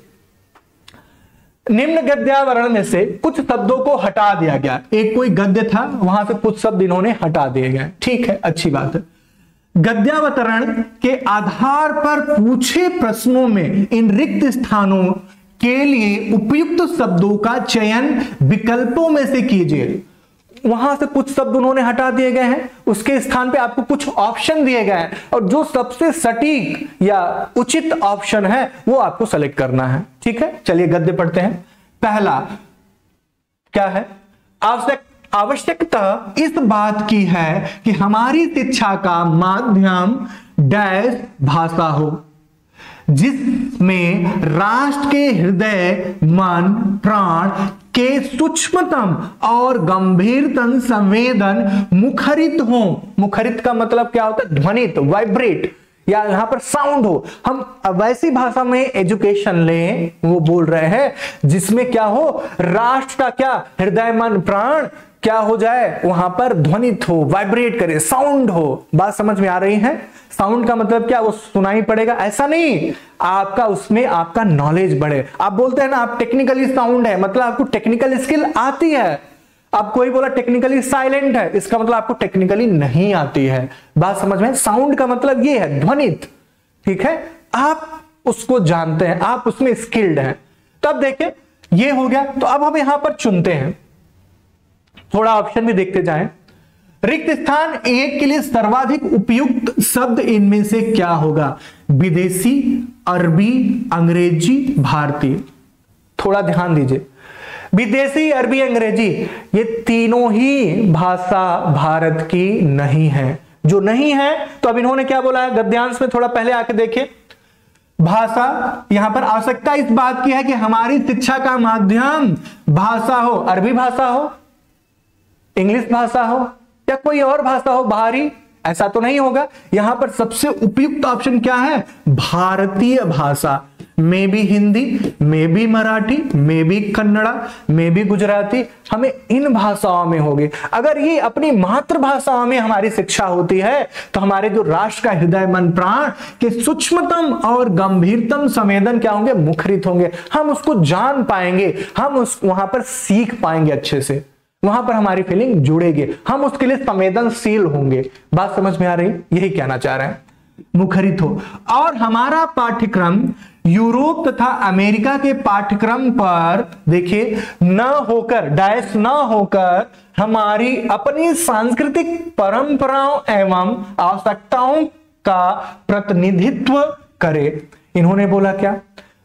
निम्न गद्यावरण में से कुछ शब्दों को हटा दिया गया। एक कोई गद्य था, वहां से कुछ शब्द इन्होंने हटा दिए गए, ठीक है, अच्छी बात है। गद्यावतरण के आधार पर पूछे प्रश्नों में इन रिक्त स्थानों के लिए उपयुक्त शब्दों का चयन विकल्पों में से कीजिए। वहां से कुछ शब्द उन्होंने हटा दिए गए हैं, उसके स्थान पे आपको कुछ ऑप्शन दिए गए हैं, और जो सबसे सटीक या उचित ऑप्शन है वो आपको सेलेक्ट करना है, ठीक है। चलिए गद्य पढ़ते हैं। पहला क्या है, आवश्यकता इस बात की है कि हमारी शिक्षा का माध्यम डैश भाषा हो, जिसमें राष्ट्र के हृदय, मन, प्राण के सूक्ष्मतम और गंभीरतम संवेदन मुखरित हो। मुखरित का मतलब क्या होता है, ध्वनित, वाइब्रेट, या यहां पर साउंड हो। हम वैसी भाषा में एजुकेशन लें, वो बोल रहे हैं जिसमें क्या हो, राष्ट्र का क्या, हृदय, मन, प्राण क्या हो जाए, वहां पर ध्वनित हो, वाइब्रेट करे, साउंड हो। बात समझ में आ रही है। साउंड का मतलब क्या, वो सुनाई पड़ेगा ऐसा नहीं, आपका उसमें आपका नॉलेज बढ़े। आप बोलते हैं ना आप टेक्निकली साउंड है, मतलब आपको टेक्निकल स्किल आती है। अब कोई बोला टेक्निकली साइलेंट है, इसका मतलब आपको टेक्निकली नहीं आती है। बात समझ में, साउंड का मतलब ये है ध्वनित, ठीक है, आप उसको जानते हैं, आप उसमें स्किल्ड हैं। तब देखें ये हो गया। तो अब हम यहां पर चुनते हैं, थोड़ा ऑप्शन भी देखते जाएं। रिक्त स्थान 1 के लिए सर्वाधिक उपयुक्त शब्द इनमें से क्या होगा, विदेशी, अरबी, अंग्रेजी, भारतीय। थोड़ा ध्यान दीजिए, विदेशी, अरबी, अंग्रेजी, ये तीनों ही भाषा भारत की नहीं है। जो नहीं है, तो अब इन्होंने क्या बोला है गद्यांश में, थोड़ा पहले आके देखिए। भाषा, यहां पर आवश्यकता इस बात की है कि हमारी शिक्षा का माध्यम भाषा हो, अरबी भाषा हो, इंग्लिश भाषा हो, या कोई और भाषा हो बाहरी, ऐसा तो नहीं होगा। यहां पर सबसे उपयुक्त ऑप्शन क्या है, भारतीय भाषा। May be Hindi, may be Marathi, may be Kannada, may be Gujarati, हमें इन भाषाओं में होगी। अगर ये अपनी मातृभाषाओं में हमारी शिक्षा होती है तो हमारे जो राष्ट्र का हृदय मन प्राण के सूक्ष्मतम और गंभीरतम संवेदन क्या होंगे, मुखरित होंगे। हम उसको जान पाएंगे, हम उस वहां पर सीख पाएंगे अच्छे से, वहां पर हमारी फीलिंग जुड़ेगी, हम उसके लिए संवेदनशील होंगे। बात समझ में आ रही? यही कहना चाह रहे हैं, मुखरित हो। और हमारा पाठ्यक्रम यूरोप तथा अमेरिका के पाठ्यक्रम पर देखिए न होकर, डैश न होकर, हमारी अपनी सांस्कृतिक परंपराओं एवं आवश्यकताओं का प्रतिनिधित्व करे। इन्होंने बोला क्या,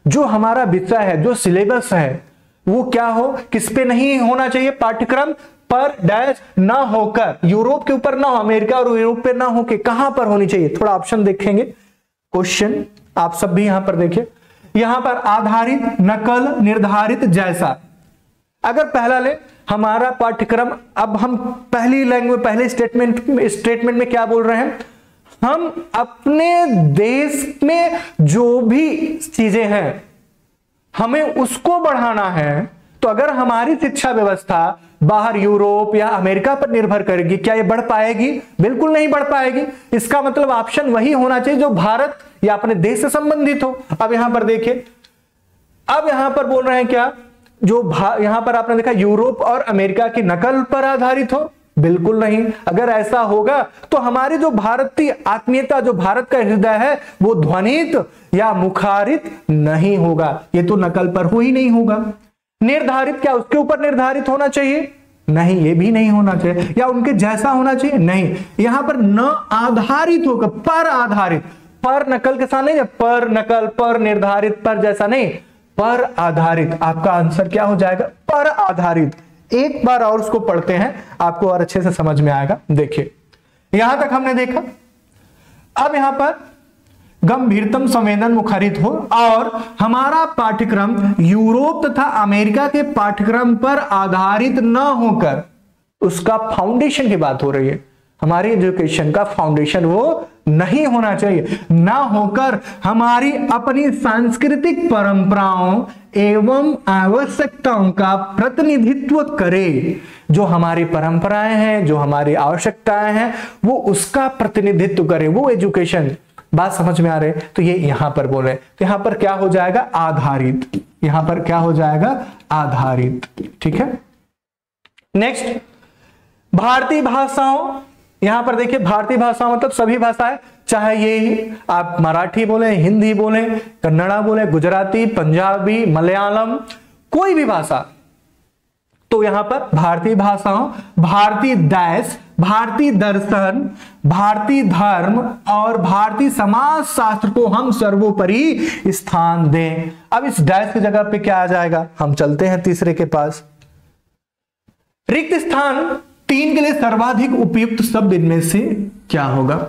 जो हमारा विषय है, जो सिलेबस है, वो क्या हो, किस पे नहीं होना चाहिए, पाठ्यक्रम पर डैश ना होकर, यूरोप के ऊपर ना हो, अमेरिका और यूरोप पे ना हो के कहां पर होनी चाहिए। थोड़ा ऑप्शन देखेंगे, क्वेश्चन आप सब भी यहां पर देखिए, यहां पर आधारित, नकल, निर्धारित, जैसा। अगर पहला ले हमारा पाठ्यक्रम, अब हम पहली लैंग्वेज, पहले स्टेटमेंट में क्या बोल रहे हैं, हम अपने देश में जो भी चीजें हैं हमें उसको बढ़ाना है। तो अगर हमारी शिक्षा व्यवस्था बाहर यूरोप या अमेरिका पर निर्भर करेगी, क्या ये बढ़ पाएगी? बिल्कुल नहीं बढ़ पाएगी। इसका मतलब ऑप्शन वही होना चाहिए जो भारत या अपने देश से संबंधित हो। अब यहां पर देखिए, अब यहां पर बोल रहे हैं क्या, जो यहां पर आपने देखा यूरोप और अमेरिका की नकल पर आधारित हो, बिल्कुल नहीं। अगर ऐसा होगा तो हमारी जो भारतीय आत्मीयता, जो भारत का हृदय है, वो ध्वनित या मुखारित नहीं होगा। ये तो नकल पर हो ही नहीं होगा। निर्धारित, क्या उसके ऊपर निर्धारित होना चाहिए? नहीं, ये भी नहीं होना चाहिए। या उनके जैसा होना चाहिए? नहीं। यहां पर न आधारित होगा, पर आधारित, पर नकल के साथ नहीं है, पर नकल, पर निर्धारित, पर जैसा नहीं, पर आधारित। आपका आंसर क्या हो जाएगा? पर आधारित। एक बार और उसको पढ़ते हैं, आपको और अच्छे से समझ में आएगा। देखिए, यहां तक हमने देखा। अब यहां पर गंभीरतम संवेदन मुखरित हो, और हमारा पाठ्यक्रम यूरोप तथा अमेरिका के पाठ्यक्रम पर आधारित न होकर, उसका फाउंडेशन की बात हो रही है, हमारी एजुकेशन का फाउंडेशन वो नहीं होना चाहिए, ना होकर हमारी अपनी सांस्कृतिक परंपराओं एवं आवश्यकताओं का प्रतिनिधित्व करे। जो हमारी परंपराएं हैं, जो हमारी आवश्यकताएं हैं, वो उसका प्रतिनिधित्व करे, वो एजुकेशन। बात समझ में आ रही है? तो ये यहां पर बोल रहे हैं, तो यहां पर क्या हो जाएगा? आधारित। यहां पर क्या हो जाएगा? आधारित। ठीक है। नेक्स्ट, भारतीय भाषाओं। यहां पर देखिए, भारतीय भाषाओं मतलब सभी भाषाएं, चाहे ये आप मराठी बोले, हिंदी बोले, कन्नड़ा बोले, गुजराती, पंजाबी, मलयालम, कोई भी भाषा। तो यहां पर भारतीय भाषाओं, भारतीय देश, भारतीय दर्शन, भारतीय धर्म और भारतीय समाज शास्त्र को हम सर्वोपरि स्थान दें। अब इस डैश की जगह पे क्या आ जाएगा? हम चलते हैं तीसरे के पास। रिक्त स्थान 3 के लिए सर्वाधिक उपयुक्त शब्द इनमें से क्या होगा?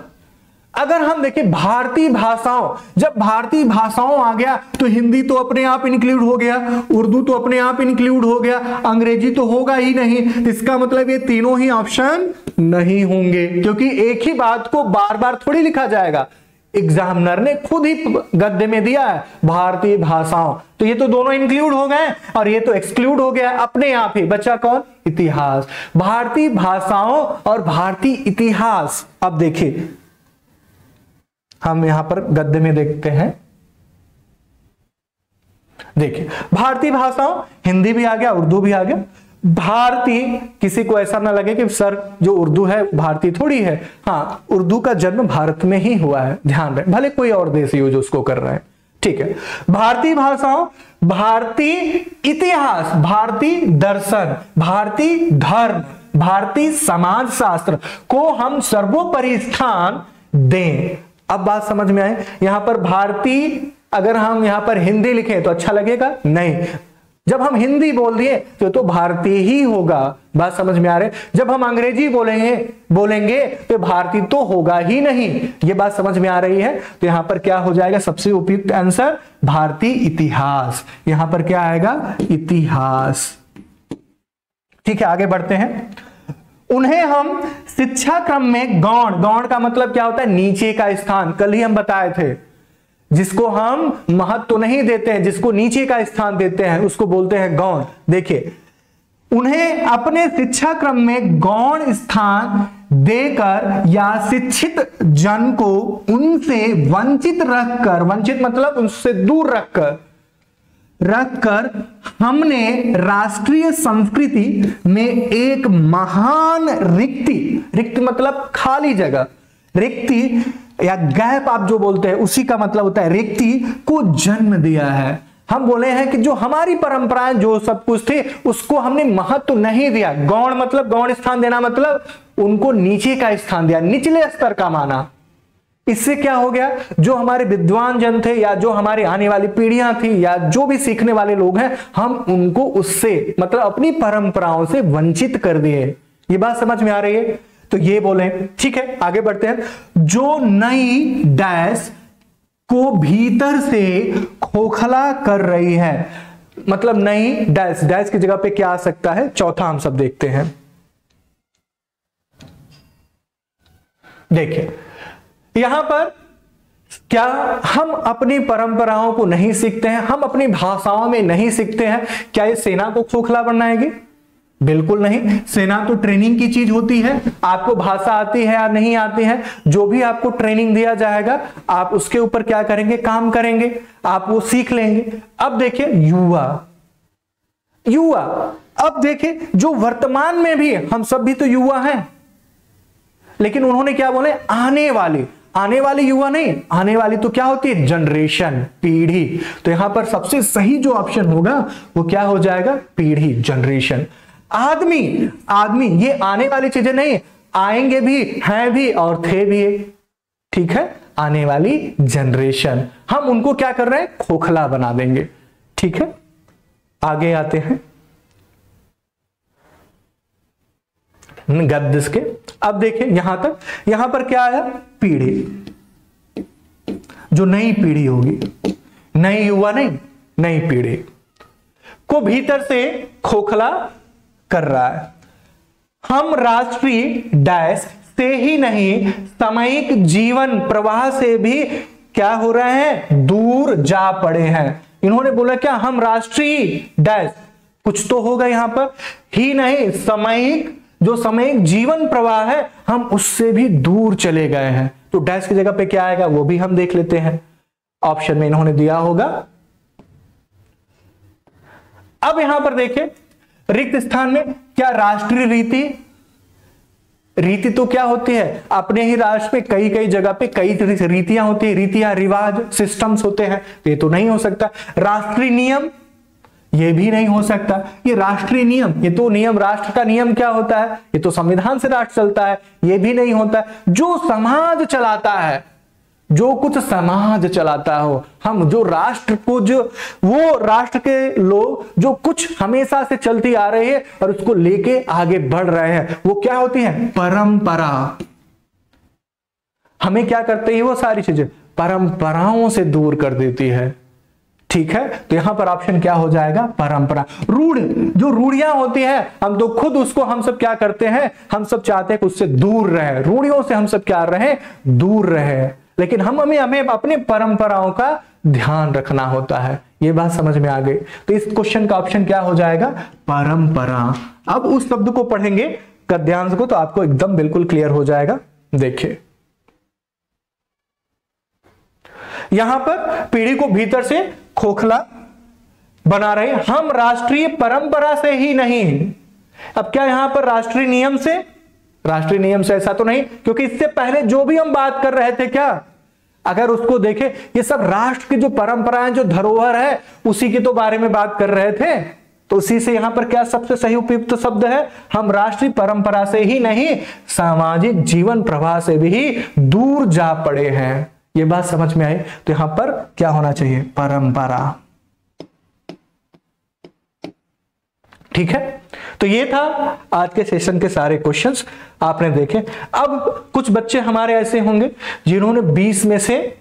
अगर हम देखें भारतीय भाषाओं, जब भारतीय भाषाओं आ गया तो हिंदी तो अपने आप इंक्लूड हो गया, उर्दू तो अपने आप इंक्लूड हो गया, अंग्रेजी तो होगा ही नहीं। इसका मतलब ये तीनों ही ऑप्शन नहीं होंगे, क्योंकि एक ही बात को बार बार थोड़ी लिखा जाएगा। एग्जामिनर ने खुद ही गद्य में दिया है भारतीय भाषाओं, तो ये तो दोनों इंक्लूड हो गए और ये तो एक्सक्लूड हो गया अपने आप ही। बचा कौन? इतिहास। भारतीय भाषाओं और भारतीय इतिहास। अब देखिए, हम यहां पर गद्य में देखते हैं। देखिए, भारतीय भाषाओं, हिंदी भी आ गया, उर्दू भी आ गया। भारतीय, किसी को ऐसा ना लगे कि सर जो उर्दू है भारतीय थोड़ी है। हाँ, उर्दू का जन्म भारत में ही हुआ है, ध्यान रहे, भले कोई और देश यूज उसको कर रहा है। ठीक है। भारतीय भाषाओं, भारतीय इतिहास, भारतीय दर्शन, भारतीय धर्म, भारतीय समाज शास्त्र को हम सर्वोपरि स्थान दें। अब बात समझ में आए? यहां पर भारतीय, अगर हम यहां पर हिंदी लिखें तो अच्छा लगेगा? नहीं। जब हम बोल दिए तो भारतीय ही होगा। बात समझ में आ रही है? जब हम अंग्रेजी बोलेंगे तो भारतीय तो होगा ही नहीं। ये बात समझ में आ रही है? तो यहां पर क्या हो जाएगा? सबसे उपयुक्त आंसर भारतीय इतिहास। यहां पर क्या आएगा? इतिहास। ठीक है, आगे बढ़ते हैं। उन्हें हम शिक्षा क्रम में गौण, गौण का मतलब क्या होता है? नीचे का स्थान। कल ही हम बताए थे, जिसको हम महत्व तो नहीं देते हैं, जिसको नीचे का स्थान देते हैं, उसको बोलते हैं गौण। देखिए, उन्हें अपने शिक्षा क्रम में गौण स्थान देकर या शिक्षित जन को उनसे वंचित रखकर, वंचित मतलब उनसे दूर रखकर हमने राष्ट्रीय संस्कृति में एक महान रिक्ति मतलब खाली जगह, रिक्ति या गैप आप जो बोलते हैं उसी का मतलब होता है रिक्ति को जन्म दिया है। हम बोले हैं कि जो हमारी परंपराएं जो सब कुछ थे उसको हमने महत्व नहीं दिया। गौण मतलब गौण स्थान देना मतलब उनको नीचे का स्थान दिया, निचले स्तर का माना। इससे क्या हो गया, जो हमारे विद्वान जन थे या जो हमारी आने वाली पीढ़ियां थी या जो भी सीखने वाले लोग हैं, हम उनको उससे मतलब अपनी परंपराओं से वंचित कर दिए। ये बात समझ में आ रही है? तो ये बोले, ठीक है आगे बढ़ते हैं। जो नई डैश को भीतर से खोखला कर रही है, मतलब नई डैश, डैश की जगह पे क्या आ सकता है? चौथा हम सब देखते हैं। देखिए यहां पर क्या हम अपनी परंपराओं को नहीं सीखते हैं, हम अपनी भाषाओं में नहीं सीखते हैं? क्या ये सेना को खोखला बनाएगी? बिल्कुल नहीं। सेना तो ट्रेनिंग की चीज होती है। आपको भाषा आती है या नहीं आती है, जो भी आपको ट्रेनिंग दिया जाएगा आप उसके ऊपर क्या करेंगे? काम करेंगे, आप वो सीख लेंगे। अब देखिए युवा, अब देखिए जो वर्तमान में भी, हम सब भी तो युवा हैं, लेकिन उन्होंने क्या बोले? आने वाली युवा नहीं, आने वाली तो क्या होती है? जनरेशन, पीढ़ी। तो यहां पर सबसे सही जो ऑप्शन होगा वो क्या हो जाएगा? पीढ़ी, जनरेशन। आदमी ये आने वाली चीजें नहीं, आएंगे भी, हैं भी और थे भी, ठीक है? आने वाली जनरेशन, हम उनको क्या कर रहे हैं? खोखला बना देंगे, ठीक है? आगे आते हैं गद्य के। अब देखिए यहां तक, यहां पर क्या आया? पीढ़ी, जो नई पीढ़ी होगी, नई युवा नहीं, नई पीढ़ी को भीतर से खोखला कर रहा है। हम राष्ट्रीय डैश से ही नहीं, सामयिक जीवन प्रवाह से भी क्या हो रहे हैं? दूर जा पड़े हैं। इन्होंने बोला क्या? हम राष्ट्रीय डैश, कुछ तो होगा यहां पर, ही नहीं, सामयिक, जो सामयिक जीवन प्रवाह है हम उससे भी दूर चले गए हैं। तो डैश की जगह पे क्या आएगा वो भी हम देख लेते हैं। ऑप्शन में इन्होंने दिया होगा। अब यहां पर देखिए रिक्त स्थान में क्या? राष्ट्रीय रीति तो क्या होती है? अपने ही राष्ट्र में कई जगह पे कई तरह से रीतियां होती है, रीतियां, रिवाज, सिस्टम्स होते हैं, ये तो नहीं हो सकता। राष्ट्रीय नियम, ये भी नहीं हो सकता। ये राष्ट्रीय नियम, ये तो नियम, राष्ट्र का नियम क्या होता है? ये तो संविधान से राष्ट्र चलता है, ये भी नहीं होता। जो समाज चलाता है, जो कुछ समाज चलाता हो, हम जो राष्ट्र को, जो वो राष्ट्र के लोग जो कुछ हमेशा से चलती आ रही है और उसको लेके आगे बढ़ रहे हैं, वो क्या होती है? परंपरा। हमें क्या करते हैं? वो सारी चीजें परंपराओं से दूर कर देती है, ठीक है? तो यहां पर ऑप्शन क्या हो जाएगा? परंपरा। रूढ़, जो रूढ़ियां होती हैं, हम तो खुद उसको, हम सब क्या करते हैं? हम सब चाहते हैं कि उससे दूर रहे, रूढ़ियों से हम सब क्या रहे? दूर रहे। लेकिन हमें अपने परंपराओं का ध्यान रखना होता है। ये बात समझ में आ गई? तो इस क्वेश्चन का ऑप्शन क्या हो जाएगा? परंपरा। अब उस शब्द को पढ़ेंगे गद्यांश को तो आपको एकदम बिल्कुल क्लियर हो जाएगा। देखिए यहां पर पीढ़ी को भीतर से खोखला बना रहे, हम राष्ट्रीय परंपरा से ही नहीं। अब क्या यहां पर राष्ट्रीय नियम से? राष्ट्रीय नियम से ऐसा तो नहीं, क्योंकि इससे पहले जो भी हम बात कर रहे थे, क्या अगर उसको देखें, ये सब राष्ट्र की जो परंपराएं, जो धरोहर है, उसी के तो बारे में बात कर रहे थे। तो उसी से यहां पर क्या सबसे सही उपयुक्त शब्द है? हम राष्ट्रीय परंपरा से ही नहीं, सामाजिक जीवन प्रवाह से भी दूर जा पड़े हैं। ये बात समझ में आई? तो यहां पर क्या होना चाहिए? परंपरा, ठीक है? तो ये था आज के सेशन के सारे क्वेश्चंस आपने देखे। अब कुछ बच्चे हमारे ऐसे होंगे जिन्होंने 20 में से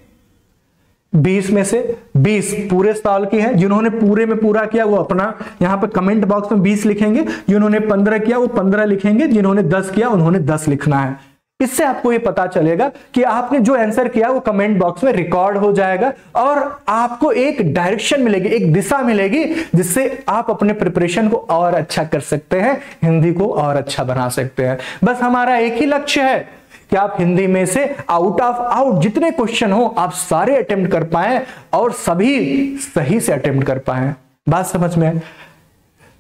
20 पूरे साल की है, जिन्होंने पूरे में पूरा किया वो अपना यहां पर कमेंट बॉक्स में 20 लिखेंगे, जिन्होंने 15 किया वो 15 लिखेंगे, जिन्होंने 10 किया उन्होंने 10 लिखना है। इससे आपको ये पता चलेगा कि आपने जो आंसर किया वो कमेंट बॉक्स में रिकॉर्ड हो जाएगा और आपको एक डायरेक्शन मिलेगी, एक दिशा मिलेगी, जिससे आप अपने प्रिपरेशन को और अच्छा कर सकते हैं, हिंदी को और अच्छा बना सकते हैं। बस हमारा एक ही लक्ष्य है कि आप हिंदी में से आउट ऑफ आउट जितने क्वेश्चन हो आप सारे अटेम्प्ट कर पाएं और सभी सही से अटेम्प्ट कर पाएं। बात समझ में?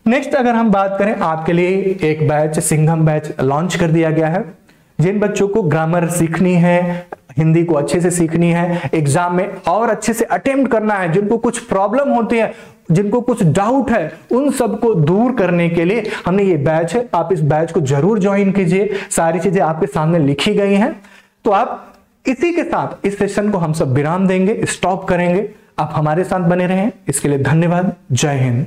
नेक्स्ट अगर हम बात करें, आपके लिए एक बैच सिंघम बैच लॉन्च कर दिया गया है। जिन बच्चों को ग्रामर सीखनी है, हिंदी को अच्छे से सीखनी है, एग्जाम में और अच्छे से अटेम्प्ट करना है, जिनको कुछ प्रॉब्लम होती है, जिनको कुछ डाउट है, उन सबको दूर करने के लिए हमने ये बैच है। आप इस बैच को जरूर ज्वाइन कीजिए। सारी चीजें आपके सामने लिखी गई हैं। तो आप इसी के साथ इस सेशन को हम सब विराम देंगे, स्टॉप करेंगे। आप हमारे साथ बने रहें, इसके लिए धन्यवाद। जय हिंद।